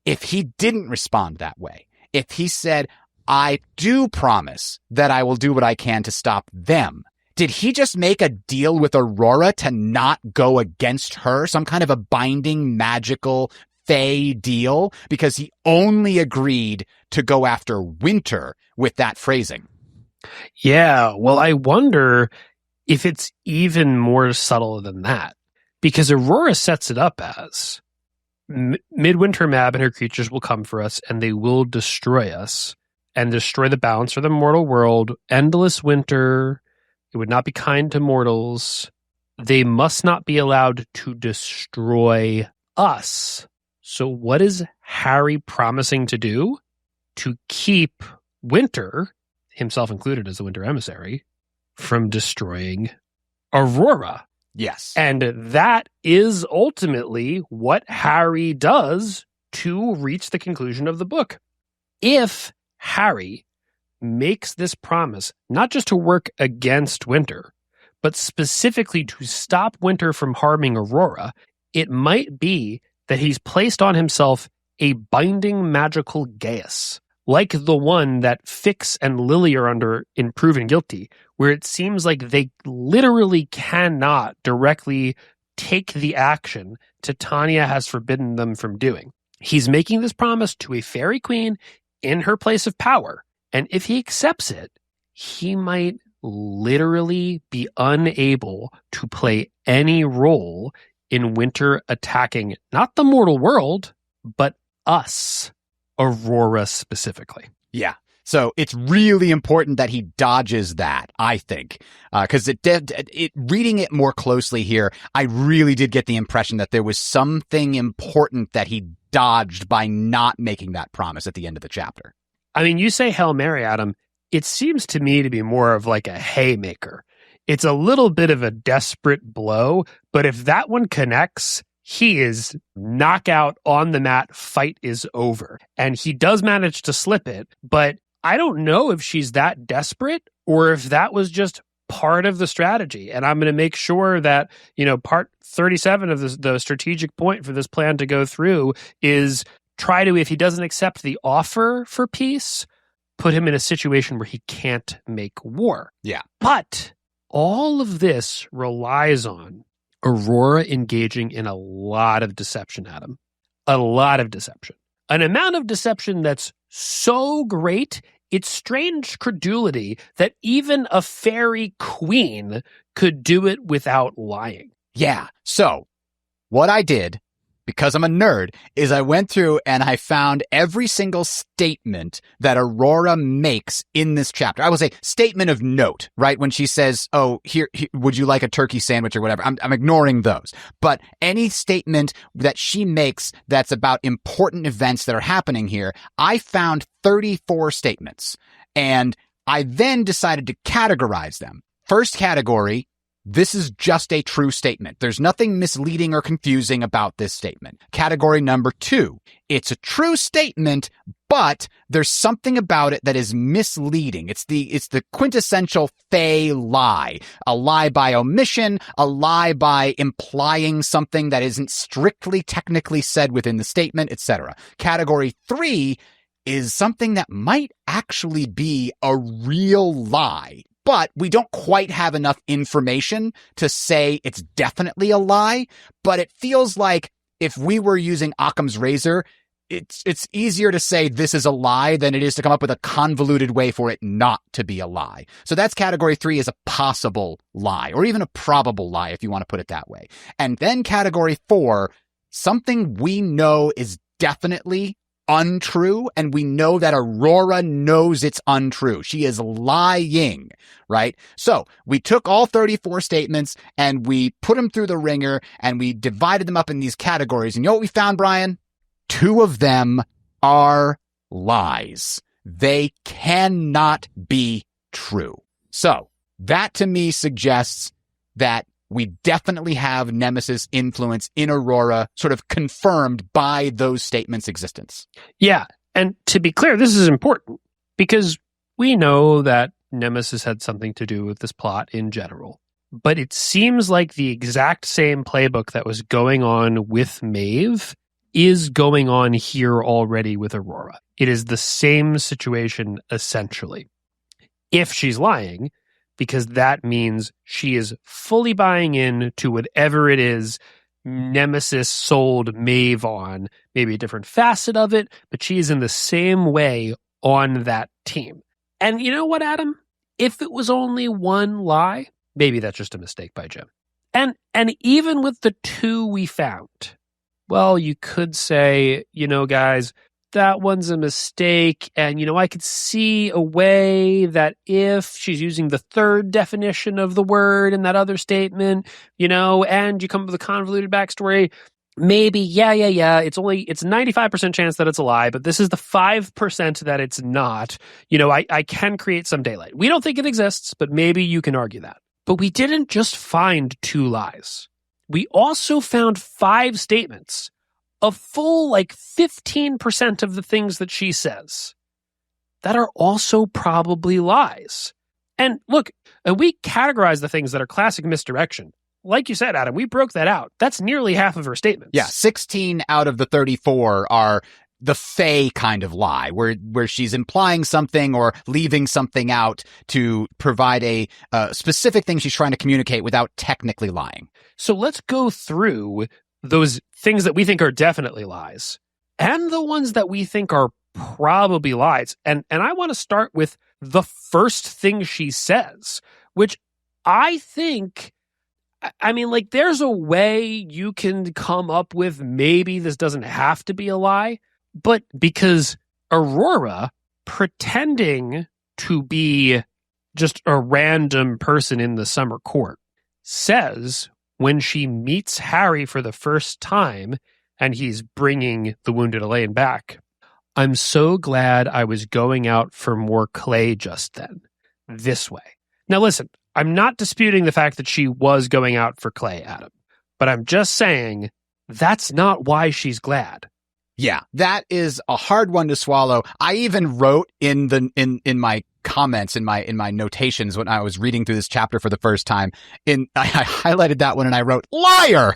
if he didn't respond that way, if he said, I do promise that I will do what I can to stop them, did he just make a deal with Aurora to not go against her? Some kind of a binding, magical, fey deal? Because he only agreed to go after Winter with that phrasing. Yeah, well, I wonder if it's even more subtle than that. Because Aurora sets it up as Midwinter Mab and her creatures will come for us and they will destroy us and destroy the balance of the mortal world. Endless winter. It would not be kind to mortals. They must not be allowed to destroy us. So what is Harry promising to do? To keep Winter, himself included as the Winter Emissary, from destroying Aurora. Yes. And that is ultimately what Harry does to reach the conclusion of the book. If Harry makes this promise, not just to work against Winter, but specifically to stop Winter from harming Aurora, it might be that he's placed on himself a binding magical geas, like the one that Fix and Lily are under in Proven Guilty, where it seems like they literally cannot directly take the action Titania has forbidden them from doing. He's making this promise to a fairy queen in her place of power, and if he accepts it, he might literally be unable to play any role in Winter attacking not the mortal world, but us, Aurora specifically. Yeah. So it's really important that he dodges that, I think, because reading it more closely here, I really did get the impression that there was something important that he dodged by not making that promise at the end of the chapter. I mean, you say Hail Mary, Adam. It seems to me to be more of like a haymaker. It's a little bit of a desperate blow, but if that one connects, he is knockout on the mat, fight is over. And he does manage to slip it, but I don't know if she's that desperate or if that was just part of the strategy. And I'm going to make sure that, part 37 of the strategic point for this plan to go through is try to, if he doesn't accept the offer for peace, put him in a situation where he can't make war. Yeah. But all of this relies on Aurora engaging in a lot of deception, Adam. A lot of deception. An amount of deception that's so great, it's strange credulity that even a fairy queen could do it without lying. Yeah. So what I did, because I'm a nerd, is I went through and I found every single statement that Aurora makes in this chapter. I will say statement of note, right? When she says, oh, here would you like a turkey sandwich or whatever? I'm ignoring those. But any statement that she makes that's about important events that are happening here, I found 34 statements. And I then decided to categorize them. First category, this is just a true statement. There's nothing misleading or confusing about this statement. Category number 2, it's a true statement, but there's something about it that is misleading. It's the quintessential Fae lie. A lie by omission, a lie by implying something that isn't strictly technically said within the statement, etc. Category 3 is something that might actually be a real lie, but we don't quite have enough information to say it's definitely a lie. But it feels like if we were using Occam's razor, it's easier to say this is a lie than it is to come up with a convoluted way for it not to be a lie. So that's category 3, is a possible lie, or even a probable lie, if you want to put it that way. And then category 4, something we know is definitely untrue, and we know that Aurora knows it's untrue. She is lying, right? So we took all 34 statements and we put them through the ringer and we divided them up in these categories. And you know what we found, Brian? 2 of them are lies. They cannot be true. So that to me suggests that we definitely have Nemesis influence in Aurora, sort of confirmed by those statements' existence. Yeah, and to be clear, this is important because we know that Nemesis had something to do with this plot in general. But it seems like the exact same playbook that was going on with Maeve is going on here already with Aurora. It is the same situation, essentially. If she's lying, because that means she is fully buying in to whatever it is Nemesis sold Maeve on, maybe a different facet of it, but she is in the same way on that team. And you know what, Adam? If it was only one lie, maybe that's just a mistake by Jim. And even with the 2 we found, well, you could say, guys, that one's a mistake. And, I could see a way that if she's using the 3rd definition of the word in that other statement, and you come up with a convoluted backstory, maybe, it's 95% chance that it's a lie, but this is the 5% that it's not. I can create some daylight. We don't think it exists, but maybe you can argue that. But we didn't just find 2 lies. We also found 5 statements, a full 15% of the things that she says that are also probably lies. And look, we categorize the things that are classic misdirection. Like you said, Adam, we broke that out. That's nearly half of her statements. Yeah, 16 out of the 34 are the Fae kind of lie, where she's implying something or leaving something out to provide a specific thing she's trying to communicate without technically lying. So let's go through those things that we think are definitely lies and the ones that we think are probably lies. And I want to start with the first thing she says, which I think, there's a way you can come up with maybe this doesn't have to be a lie, but because Aurora, pretending to be just a random person in the summer court, says when she meets Harry for the first time and he's bringing the wounded Elaine back, I'm so glad I was going out for more clay just then, this way. Now listen, I'm not disputing the fact that she was going out for clay, Adam, but I'm just saying that's not why she's glad. Yeah, that is a hard one to swallow. I even wrote in my comments, in my notations when I was reading through this chapter for the first time, I highlighted that one and I wrote liar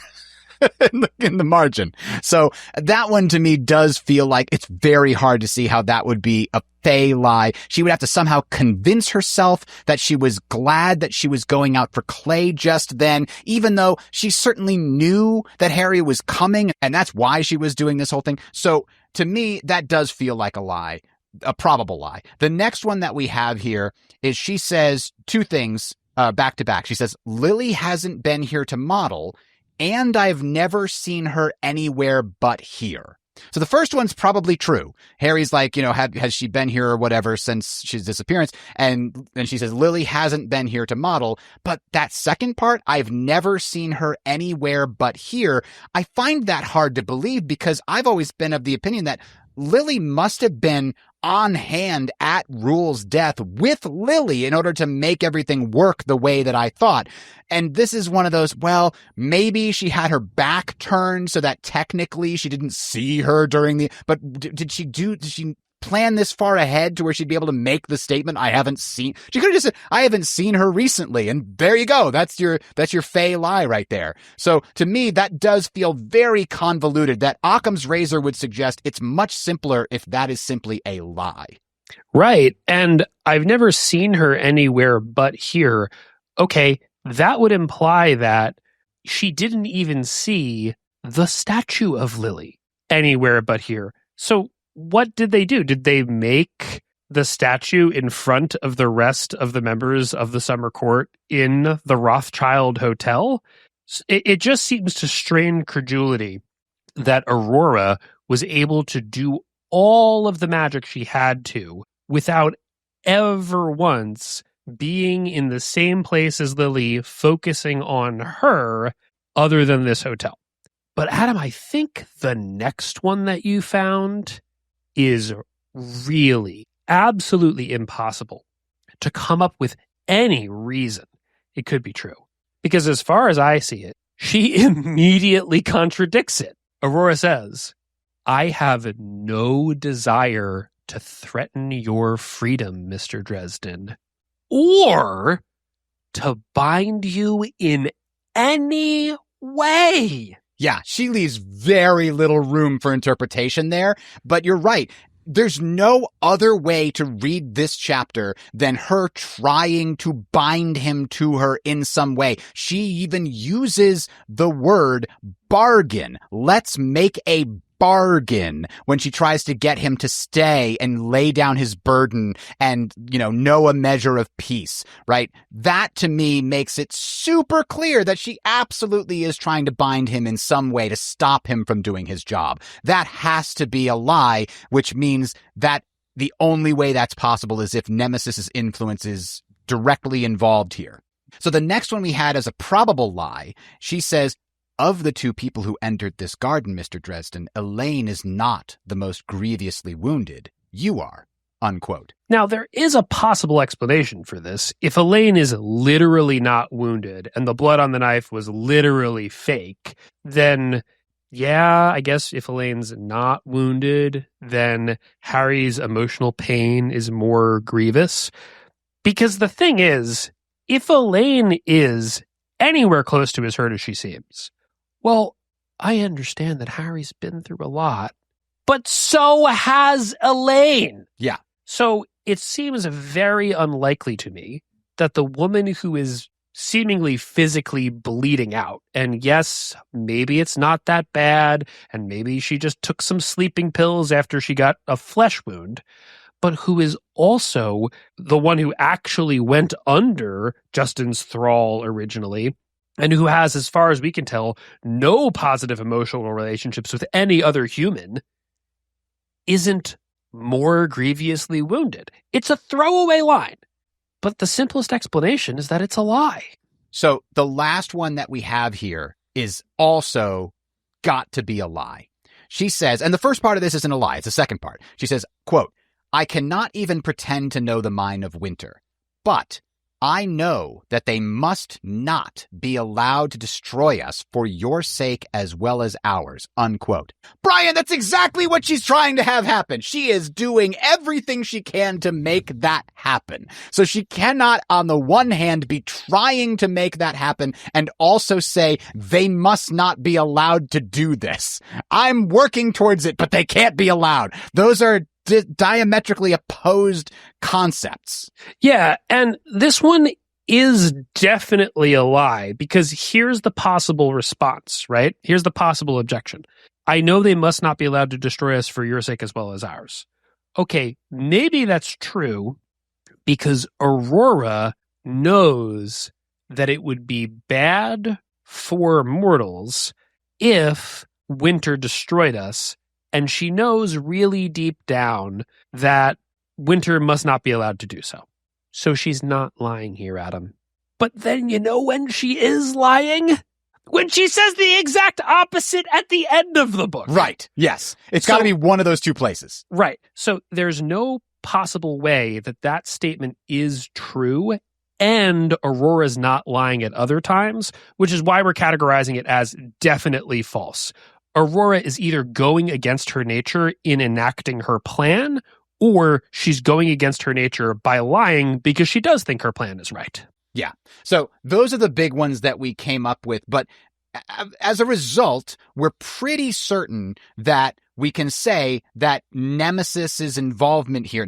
in the margin. So that one to me does feel like it's very hard to see how that would be a Fae lie. She would have to somehow convince herself that she was glad that she was going out for clay just then, even though she certainly knew that Harry was coming and that's why she was doing this whole thing. So to me, that does feel like a lie. a probable lie. The next one that we have here is she says two things back to back. She says, Lily hasn't been here to model, and I've never seen her anywhere but here. So the first one's probably true. Harry's like, has she been here or whatever since she's disappearance? And she says, Lily hasn't been here to model. But that second part, I've never seen her anywhere but here. I find that hard to believe because I've always been of the opinion that Lily must have been on hand at Rule's death with Lily in order to make everything work the way that I thought. And this is one of those, well, maybe she had her back turned so that technically she didn't see her but did she plan this far ahead to where she'd be able to make the statement, she could have just said, I haven't seen her recently. And there you go. That's your fey lie right there. So to me, that does feel very convoluted. That Occam's razor would suggest it's much simpler if that is simply a lie. Right. And I've never seen her anywhere but here. Okay. That would imply that she didn't even see the statue of Lily anywhere but here. So what did they do? Did they make the statue in front of the rest of the members of the summer court in the Rothschild Hotel? It just seems to strain credulity that Aurora was able to do all of the magic she had to without ever once being in the same place as Lily, focusing on her other than this hotel. But Adam, I think the next one that you found is really absolutely impossible to come up with any reason it could be true. Because as far as I see it, she immediately contradicts it. Aurora says, I have no desire to threaten your freedom, Mr. Dresden, or to bind you in any way. Yeah, she leaves very little room for interpretation there, but you're right. There's no other way to read this chapter than her trying to bind him to her in some way. She even uses the word bargain. Let's make a bargain when she tries to get him to stay and lay down his burden and, know a measure of peace, right? That to me makes it super clear that she absolutely is trying to bind him in some way to stop him from doing his job. That has to be a lie, which means that the only way that's possible is if Nemesis's influence is directly involved here. So the next one we had as a probable lie, she says, of the two people who entered this garden, Mr. Dresden, Elaine is not the most grievously wounded. You are, unquote. Now, there is a possible explanation for this. If Elaine is literally not wounded and the blood on the knife was literally fake, then yeah, I guess if Elaine's not wounded, then Harry's emotional pain is more grievous. Because the thing is, if Elaine is anywhere close to as hurt as she seems, well, I understand that Harry's been through a lot, but so has Elaine. Yeah. So it seems very unlikely to me that the woman who is seemingly physically bleeding out, and yes, maybe it's not that bad, and maybe she just took some sleeping pills after she got a flesh wound, but who is also the one who actually went under Justin's thrall originally, and who has, as far as we can tell, no positive emotional relationships with any other human, isn't more grievously wounded. It's a throwaway line, but the simplest explanation is that it's a lie. So the last one that we have here is also got to be a lie. She says, and the first part of this isn't a lie, it's the second part. She says, quote, I cannot even pretend to know the mind of Winter, but I know that they must not be allowed to destroy us for your sake as well as ours, unquote. Brian, that's exactly what she's trying to have happen. She is doing everything she can to make that happen. So she cannot, on the one hand, be trying to make that happen and also say they must not be allowed to do this. I'm working towards it, but they can't be allowed. Those are diametrically opposed concepts. Yeah, and this one is definitely a lie, because here's the possible response, right? Here's the possible objection. I know they must not be allowed to destroy us for your sake as well as ours. okay, maybe that's true because Aurora knows that it would be bad for mortals if winter destroyed us, and she knows really deep down that winter must not be allowed to do so. So she's not lying here, Adam. But then you know when she is lying? When she says the exact opposite at the end of the book. Right. Yes. It's got to be one of those two places. Right. So there's no possible way that that statement is true and Aurora's not lying at other times, which is why we're categorizing it as definitely false. Aurora is either going against her nature in enacting her plan, or she's going against her nature by lying because she does think her plan is right. Yeah. So those are the big ones that we came up with. But as a result, we're pretty certain that we can say that Nemesis's involvement here,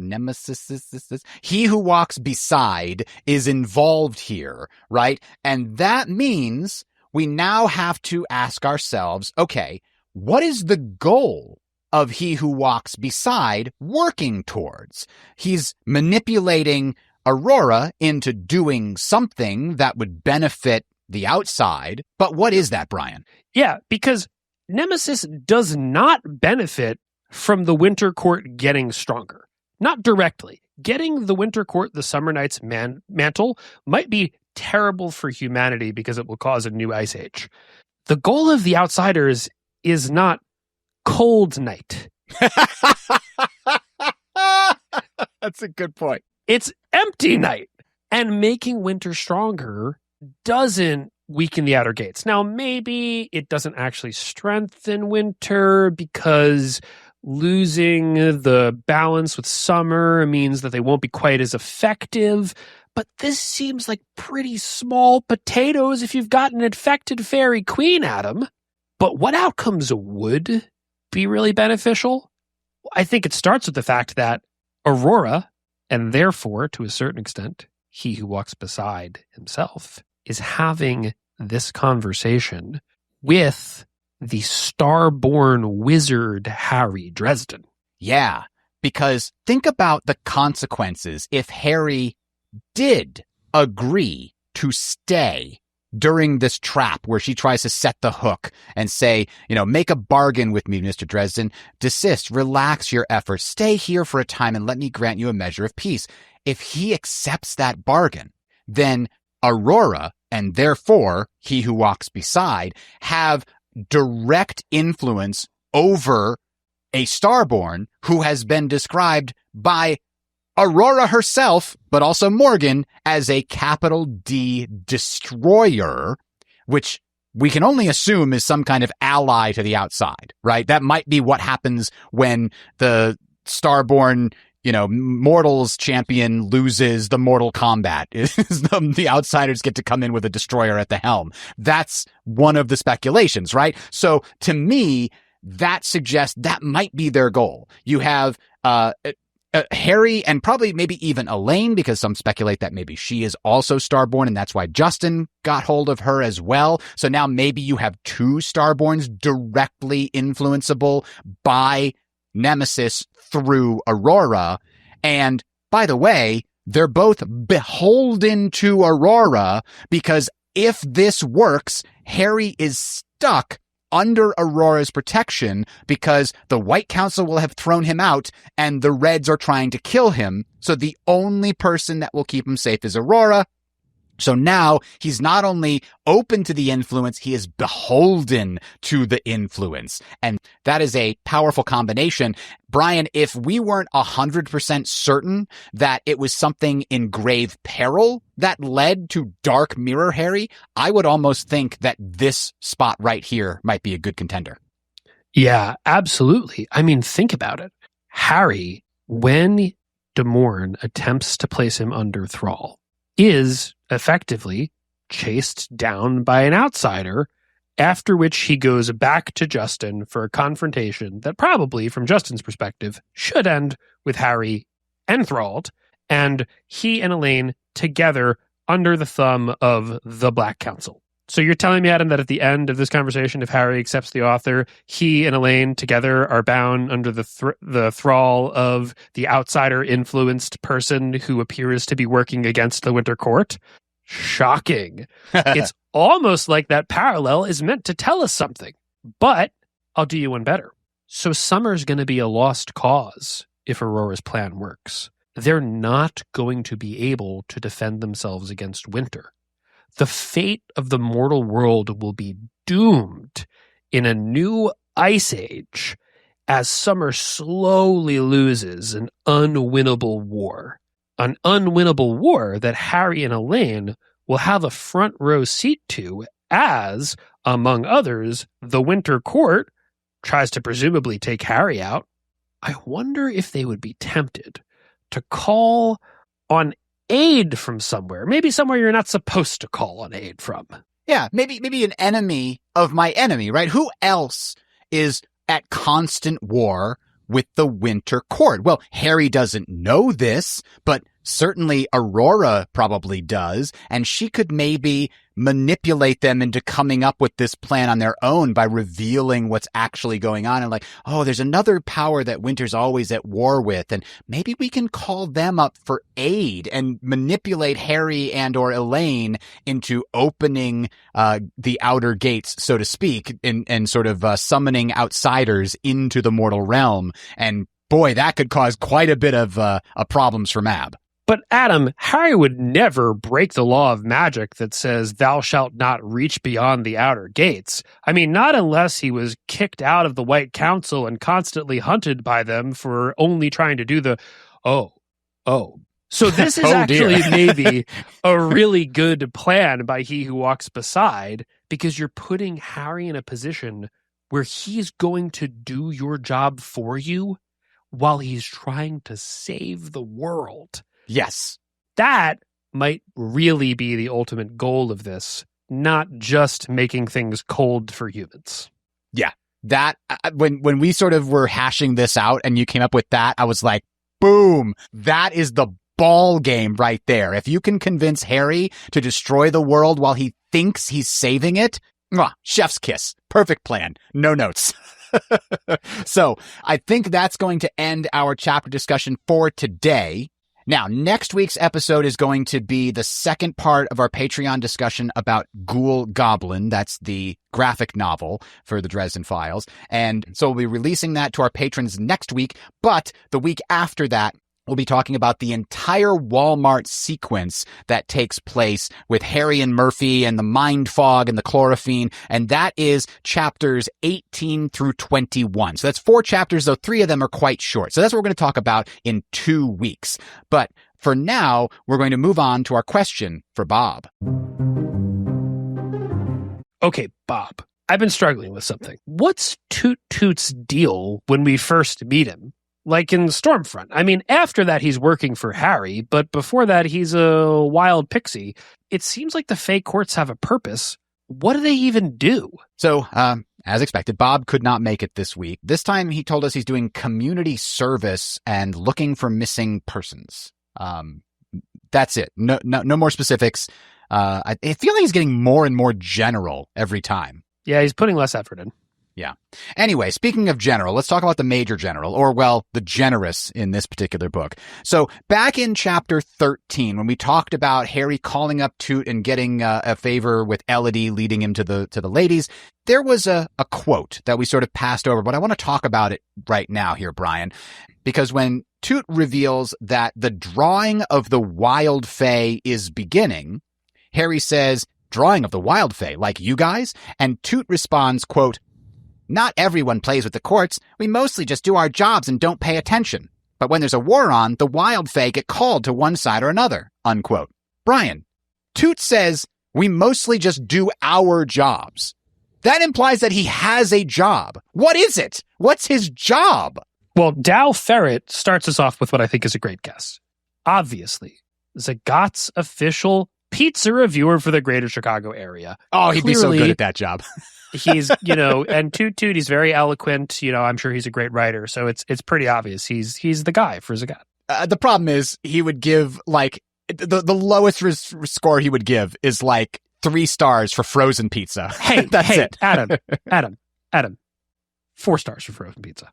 he who walks beside, is involved here, right? And that means we now have to ask ourselves, okay, what is the goal of he who walks beside working towards? He's manipulating Aurora into doing something that would benefit the outside. But what is that, Brian? Yeah, because Nemesis does not benefit from the Winter Court getting stronger. Not directly. Getting the Winter Court the Summer Knight's mantle might be terrible for humanity because it will cause a new ice age. The goal of the Outsiders is not Cold Night. That's a good point. It's Empty Night. And making winter stronger doesn't weaken the outer gates. Now, maybe it doesn't actually strengthen winter because losing the balance with summer means that they won't be quite as effective. But this seems like pretty small potatoes if you've got an infected fairy queen, Adam. But what outcomes would be really beneficial? I think it starts with the fact that Aurora, and therefore, to a certain extent, he who walks beside himself, is having this conversation with the star-born wizard Harry Dresden. Yeah, because think about the consequences if Harry did agree to stay during this trap where she tries to set the hook and say, make a bargain with me, Mr. Dresden. Desist, relax your efforts, stay here for a time and let me grant you a measure of peace. If he accepts that bargain, then Aurora, and therefore he who walks beside, have direct influence over a Starborn who has been described by Aurora herself, but also Morgan, as a capital D destroyer, which we can only assume is some kind of ally to the outside, right? That might be what happens when the Starborn, Mortals champion loses the Mortal Kombat. The Outsiders get to come in with a destroyer at the helm. That's one of the speculations, right? So to me, that suggests that might be their goal. You have Harry and probably maybe even Elaine, because some speculate that maybe she is also Starborn and that's why Justin got hold of her as well. So now maybe you have two Starborns directly influenceable by Nemesis through Aurora. And by the way, they're both beholden to Aurora because if this works, Harry is stuck under Aurora's protection because the White Council will have thrown him out and the Reds are trying to kill him. So the only person that will keep him safe is Aurora. So now he's not only open to the influence, he is beholden to the influence. And that is a powerful combination. Brian, if we weren't 100% certain that it was something in grave peril that led to Dark Mirror Harry, I would almost think that this spot right here might be a good contender. Yeah, absolutely. I mean, think about it. Harry, when De Morn attempts to place him under thrall, is effectively chased down by an outsider, after which he goes back to Justin for a confrontation that probably, from Justin's perspective, should end with Harry enthralled, and he and Elaine together under the thumb of the Black Council. So you're telling me, Adam, that at the end of this conversation, if Harry accepts the author, he and Elaine together are bound under the thrall of the outsider-influenced person who appears to be working against the Winter Court? Shocking. It's almost like that parallel is meant to tell us something. But I'll do you one better. So Summer's going to be a lost cause if Aurora's plan works. They're not going to be able to defend themselves against Winter. The fate of the mortal world will be doomed in a new ice age as Summer slowly loses an unwinnable war. An unwinnable war that Harry and Elaine will have a front row seat to as, among others, the Winter Court tries to presumably take Harry out. I wonder if they would be tempted to call on aid from somewhere. Maybe somewhere you're not supposed to call on aid from. Yeah, maybe an enemy of my enemy, right? Who else is at constant war with the Winter Court? Well, Harry doesn't know this, but certainly Aurora probably does, and she could maybe manipulate them into coming up with this plan on their own by revealing what's actually going on and like, oh, there's another power that Winter's always at war with, and maybe we can call them up for aid and manipulate Harry and or Elaine into opening the outer gates, so to speak, and sort of summoning outsiders into the mortal realm. And boy, that could cause quite a bit of problems for Mab. But Adam, Harry would never break the law of magic that says thou shalt not reach beyond the outer gates. I mean, not unless he was kicked out of the White Council and constantly hunted by them for only trying to do the, oh. So this is actually maybe a really good plan by He Who Walks Beside, because you're putting Harry in a position where he's going to do your job for you while he's trying to save the world. Yes. That might really be the ultimate goal of this, not just making things cold for humans. Yeah. That when we sort of were hashing this out and you came up with that, I was like, boom, that is the ball game right there. If you can convince Harry to destroy the world while he thinks he's saving it, chef's kiss. Perfect plan. No notes. So I think that's going to end our chapter discussion for today. Now, next week's episode is going to be the second part of our Patreon discussion about Ghoul Goblin. That's the graphic novel for the Dresden Files. And so we'll be releasing that to our patrons next week. But the week after that, we'll be talking about the entire Walmart sequence that takes place with Harry and Murphy and the mind fog and the chlorophene. And that is chapters 18 through 21. So that's 4 chapters, though 3 of them are quite short. So that's what we're going to talk about in 2 weeks. But for now, we're going to move on to our question for Bob. Okay, Bob, I've been struggling with something. What's Toot Toot's deal when we first meet him? Like in Stormfront. I mean, after that, he's working for Harry, but before that, he's a wild pixie. It seems like the Fey Courts have a purpose. What do they even do? So, as expected, Bob could not make it this week. This time, he told us he's doing community service and looking for missing persons. That's it. No more specifics. I feel like he's getting more and more general every time. Yeah, he's putting less effort in. Yeah. Anyway, speaking of general, let's talk about the major general, or, well, the generous in this particular book. So back in chapter 13, when we talked about Harry calling up Toot and getting a favor with Elodie, leading him to the ladies, there was a quote that we sort of passed over, but I want to talk about it right now here, Brian, because when Toot reveals that the drawing of the Wild Fae is beginning, Harry says, "Drawing of the Wild Fae, like you guys?" And Toot responds, quote, "Not everyone plays with the courts. We mostly just do our jobs and don't pay attention. But when there's a war on, the Wild Fae get called to one side or another," unquote. Brian, Toot says, "We mostly just do our jobs." That implies that he has a job. What is it? What's his job? Well, Dow Ferret starts us off with what I think is a great guess. Obviously, Zagat's official pizza reviewer for the greater Chicago area. Oh, he'd be so good at that job. He's, and Toot Toot, he's very eloquent. I'm sure he's a great writer. So it's pretty obvious. He's the guy for Zagat. The problem is he would give like the lowest score he would give is like 3 stars for frozen pizza. Hey, That's it. Adam. 4 stars for frozen pizza.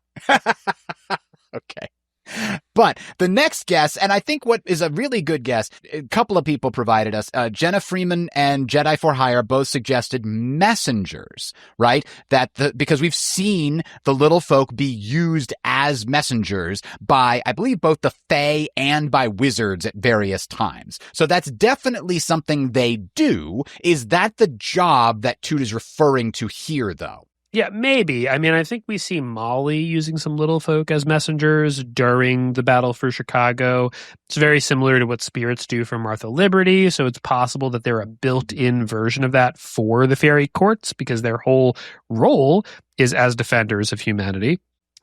Okay. But the next guess, and I think what is a really good guess, a couple of people provided us, Jenna Freeman and Jedi for Hire both suggested messengers, right? Because we've seen the little folk be used as messengers by, I believe, both the Fae and by wizards at various times. So that's definitely something they do. Is that the job that Toot is referring to here, though? Yeah, maybe. I mean, I think we see Molly using some little folk as messengers during the battle for Chicago. It's very similar to what spirits do for Martha Liberty, so it's possible that they're a built-in version of that for the fairy courts because their whole role is as defenders of humanity.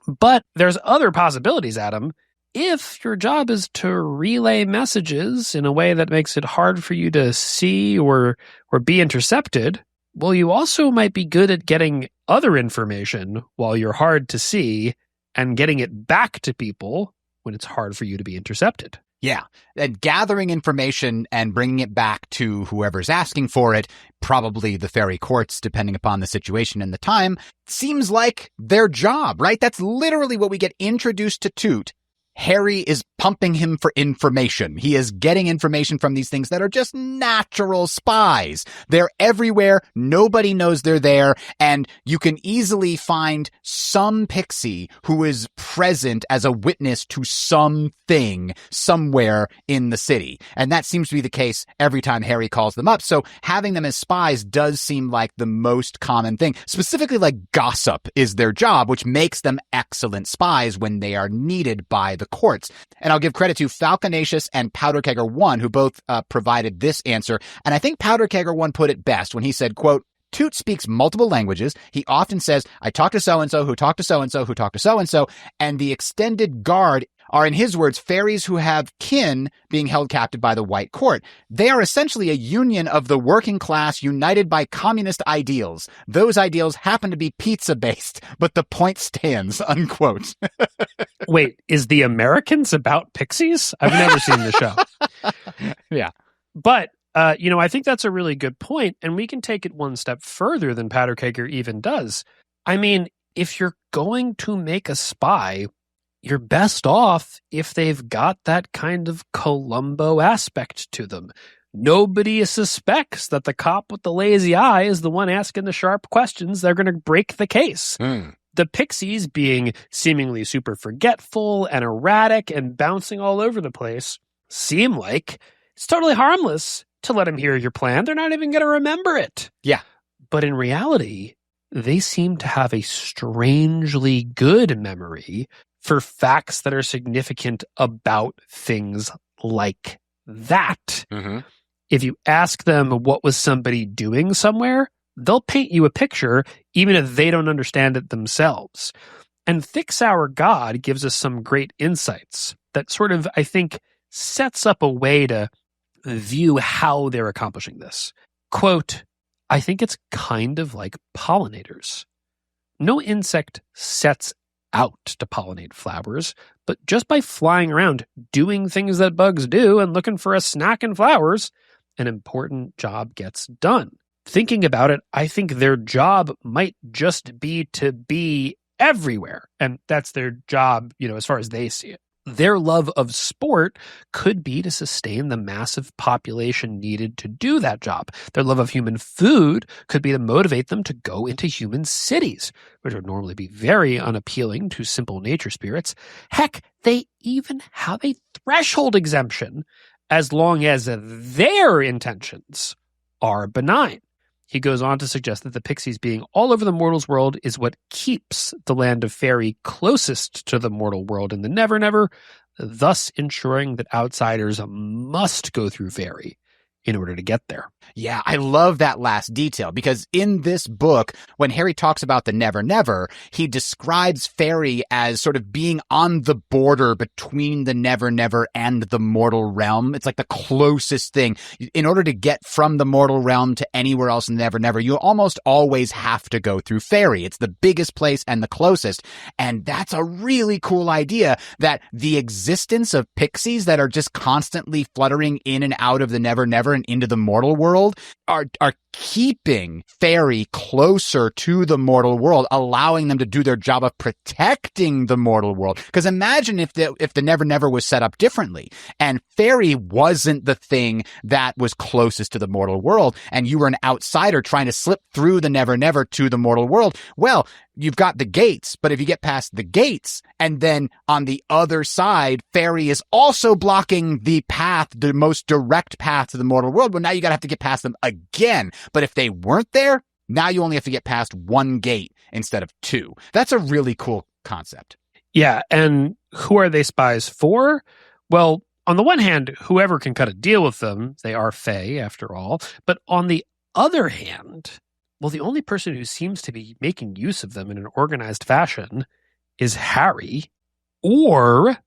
But there's other possibilities, Adam. If your job is to relay messages in a way that makes it hard for you to see or be intercepted, well, you also might be good at getting other information while you're hard to see and getting it back to people when it's hard for you to be intercepted. Yeah, and gathering information and bringing it back to whoever's asking for it, probably the fairy courts, depending upon the situation and the time, seems like their job, right? That's literally what we get introduced to Toot. Harry is pumping him for information. He is getting information from these things that are just natural spies. They're everywhere. Nobody knows they're there. And you can easily find some pixie who is present as a witness to something somewhere in the city. And that seems to be the case every time Harry calls them up. So having them as spies does seem like the most common thing. Specifically, like gossip is their job, which makes them excellent spies when they are needed by the courts. And I'll give credit to Falconacious and Powderkegger 1, who both provided this answer. And I think Powderkegger 1 put it best when he said, quote, Toot speaks multiple languages. He often says, I talked to so-and-so, who talked to so-and-so, who talked to so-and-so. And the extended guard are, in his words, fairies who have kin being held captive by the White Court. They are essentially a union of the working class united by communist ideals. Those ideals happen to be pizza-based, but the point stands, unquote. Wait, is The Americans about pixies? I've never seen the show. Yeah. But, I think that's a really good point, and we can take it one step further than Powderkegger even does. I mean, if you're going to make a spy, you're best off if they've got that kind of Columbo aspect to them. Nobody suspects that the cop with the lazy eye is the one asking the sharp questions that are going to break the case. The pixies, being seemingly super forgetful and erratic and bouncing all over the place, seem like it's totally harmless to let them hear your plan. They're not even going to remember it. Yeah. But in reality, they seem to have a strangely good memory for facts that are significant about things like that. Mm-hmm. If you ask them what was somebody doing somewhere, they'll paint you a picture even if they don't understand it themselves. And Thick Sour God gives us some great insights that sort of, I think, sets up a way to view how they're accomplishing this. Quote, I think it's kind of like pollinators. No insect sets out to pollinate flowers, but just by flying around doing things that bugs do and looking for a snack in flowers, an important job gets done. Thinking about it, I think their job might just be to be everywhere. And that's their job, as far as they see it. Their love of sport could be to sustain the massive population needed to do that job. Their love of human food could be to motivate them to go into human cities, which would normally be very unappealing to simple nature spirits. Heck, they even have a threshold exemption as long as their intentions are benign. He goes on to suggest that the pixies being all over the mortal's world is what keeps the land of fairy closest to the mortal world in the Never Never, thus ensuring that outsiders must go through fairy in order to get there. Yeah, I love that last detail because in this book, when Harry talks about the Never Never, he describes fairy as sort of being on the border between the Never Never and the mortal realm. It's like the closest thing. In order to get from the mortal realm to anywhere else in the Never Never, you almost always have to go through fairy. It's the biggest place and the closest. And that's a really cool idea that the existence of pixies that are just constantly fluttering in and out of the Never Never and into the mortal world are keeping fairy closer to the mortal world, allowing them to do their job of protecting the mortal world. Because imagine if the Never Never was set up differently and fairy wasn't the thing that was closest to the mortal world, and you were an outsider trying to slip through the Never Never to the mortal world. Well, you've got the gates, but if you get past the gates and then on the other side, fairy is also blocking the path, the most direct path to the mortal world, well, now you gotta have to get past them again. But if they weren't there, now you only have to get past one gate instead of two. That's a really cool concept. Yeah, and who are they spies for? Well, on the one hand, whoever can cut a deal with them, they are Fae after all. But on the other hand, well, the only person who seems to be making use of them in an organized fashion is Harry or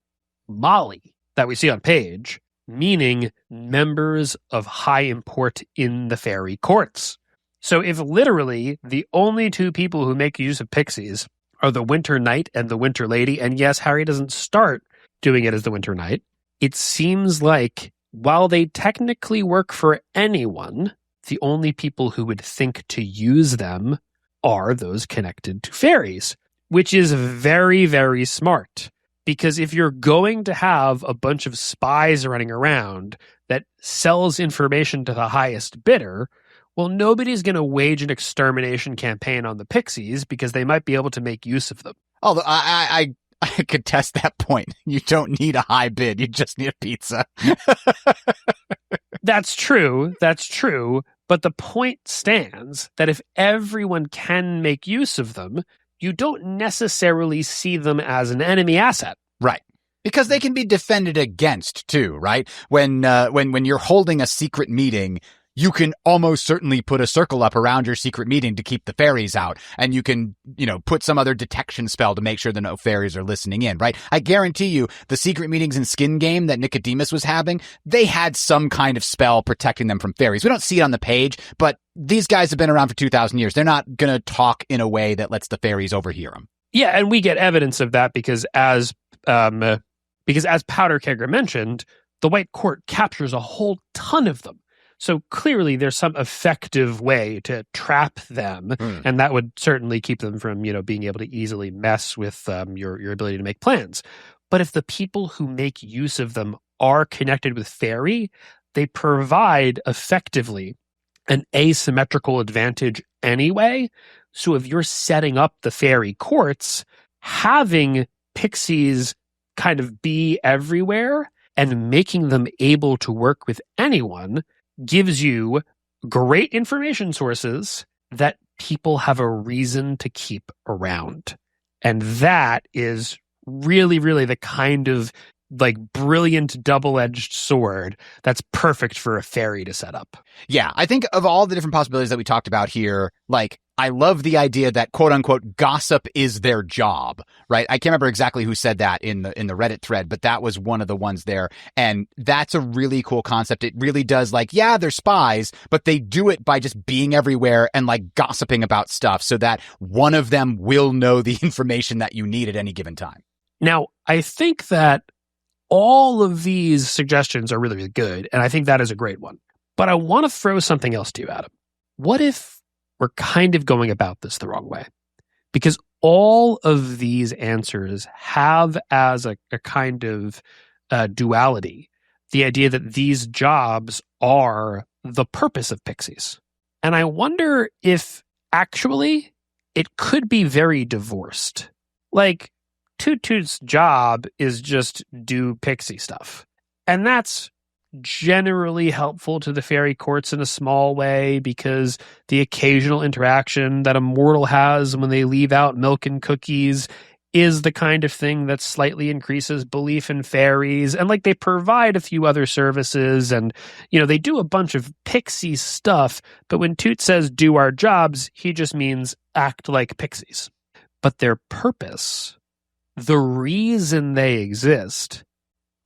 Molly that we see on page, meaning members of high import in the fairy courts. So if literally the only two people who make use of pixies are the Winter Knight and the Winter Lady, and yes, Harry doesn't start doing it as the Winter Knight, it seems like while they technically work for anyone, the only people who would think to use them are those connected to fairies, which is very, very smart. Because if you're going to have a bunch of spies running around that sells information to the highest bidder, well, nobody's going to wage an extermination campaign on the pixies because they might be able to make use of them. Although I could test that point. You don't need a high bid. You just need a pizza. That's true. That's true. But the point stands that if everyone can make use of them, you don't necessarily see them as an enemy asset. Right. Because they can be defended against too, right? When you're holding a secret meeting, you can almost certainly put a circle up around your secret meeting to keep the fairies out. And you can, put some other detection spell to make sure that no fairies are listening in, right? I guarantee you the secret meetings in Skin Game that Nicodemus was having, they had some kind of spell protecting them from fairies. We don't see it on the page, but these guys have been around for 2,000 years. They're not going to talk in a way that lets the fairies overhear them. Yeah, and we get evidence of that because as Powder Kegger mentioned, the White Court captures a whole ton of them. So clearly there's some effective way to trap them, and that would certainly keep them from, being able to easily mess with your ability to make plans. But if the people who make use of them are connected with fairy, they provide effectively an asymmetrical advantage anyway. So if you're setting up the fairy courts, having pixies kind of be everywhere and making them able to work with anyone gives you great information sources that people have a reason to keep around. And that is really, really the kind of brilliant double-edged sword that's perfect for a fairy to set up. Yeah, I think of all the different possibilities that we talked about here, I love the idea that quote unquote gossip is their job, right? I can't remember exactly who said that in the Reddit thread, but that was one of the ones there. And that's a really cool concept. It really does they're spies, but they do it by just being everywhere and gossiping about stuff so that one of them will know the information that you need at any given time. Now, I think that all of these suggestions are really, really good, and I think that is a great one. But I want to throw something else to you, Adam. What if we're kind of going about this the wrong way? Because all of these answers have as a kind of duality the idea that these jobs are the purpose of pixies. And I wonder if actually it could be very divorced. Toot Toot's job is just do pixie stuff. And that's generally helpful to the fairy courts in a small way because the occasional interaction that a mortal has when they leave out milk and cookies is the kind of thing that slightly increases belief in fairies. And they provide a few other services and, they do a bunch of pixie stuff. But when Toot says do our jobs, he just means act like pixies. But their purpose, the reason they exist,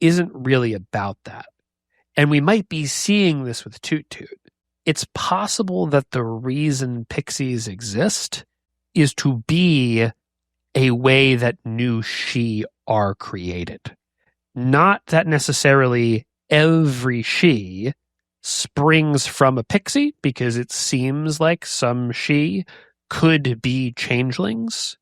isn't really about that. And we might be seeing this with Toot Toot. It's possible that the reason pixies exist is to be a way that new she are created. Not that necessarily every she springs from a pixie, because it seems like some she could be changelings.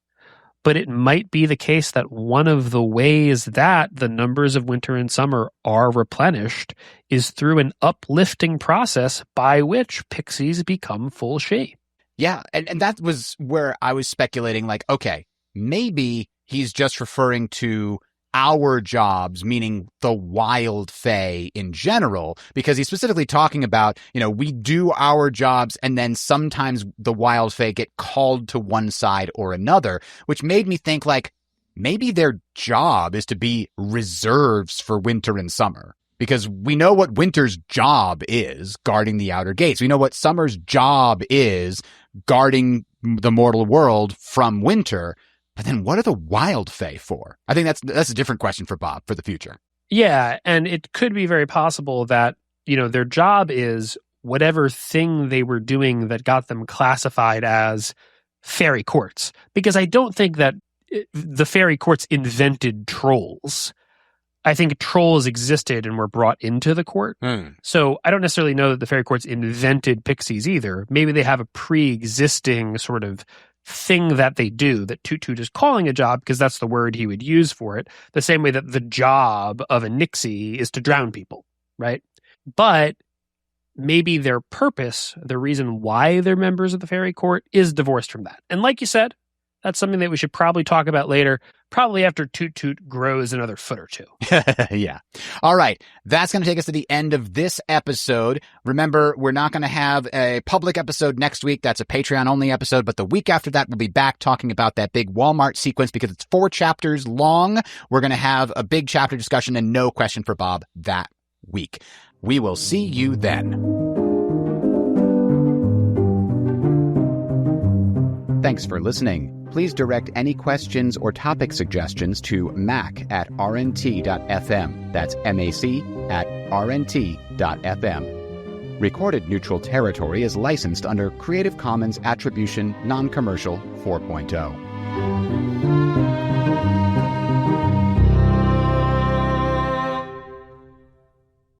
But it might be the case that one of the ways that the numbers of winter and summer are replenished is through an uplifting process by which pixies become full she. Yeah, and that was where I was speculating, like, okay, maybe he's just referring to our jobs, meaning the wild fae in general, because he's specifically talking about, we do our jobs and then sometimes the wild fae get called to one side or another, which made me think like maybe their job is to be reserves for winter and summer. Because we know what winter's job is, guarding the outer gates. We know what summer's job is, guarding the mortal world from winter. But then what are the wild fae for? I think that's a different question for Bob for the future. Yeah, and it could be very possible that, their job is whatever thing they were doing that got them classified as fairy courts. Because I don't think that the fairy courts invented trolls. I think trolls existed and were brought into the court. So I don't necessarily know that the fairy courts invented pixies either. Maybe they have a pre-existing sort of thing that they do that Toot Toot is calling a job because that's the word he would use for it. The same way that the job of a nixie is to drown people, right? But maybe their purpose, the reason why they're members of the fairy court, is divorced from that. And like you said, that's something that we should probably talk about later, probably after Toot Toot grows another foot or two. Yeah. All right. That's going to take us to the end of this episode. Remember, we're not going to have a public episode next week. That's a Patreon-only episode. But the week after that, we'll be back talking about that big Walmart sequence because it's 4 chapters long. We're going to have a big chapter discussion and no question for Bob that week. We will see you then. Thanks for listening. Please direct any questions or topic suggestions to mac@rnt.fm. That's mac@rnt.fm. Recorded Neutral Territory is licensed under Creative Commons Attribution Non-Commercial 4.0.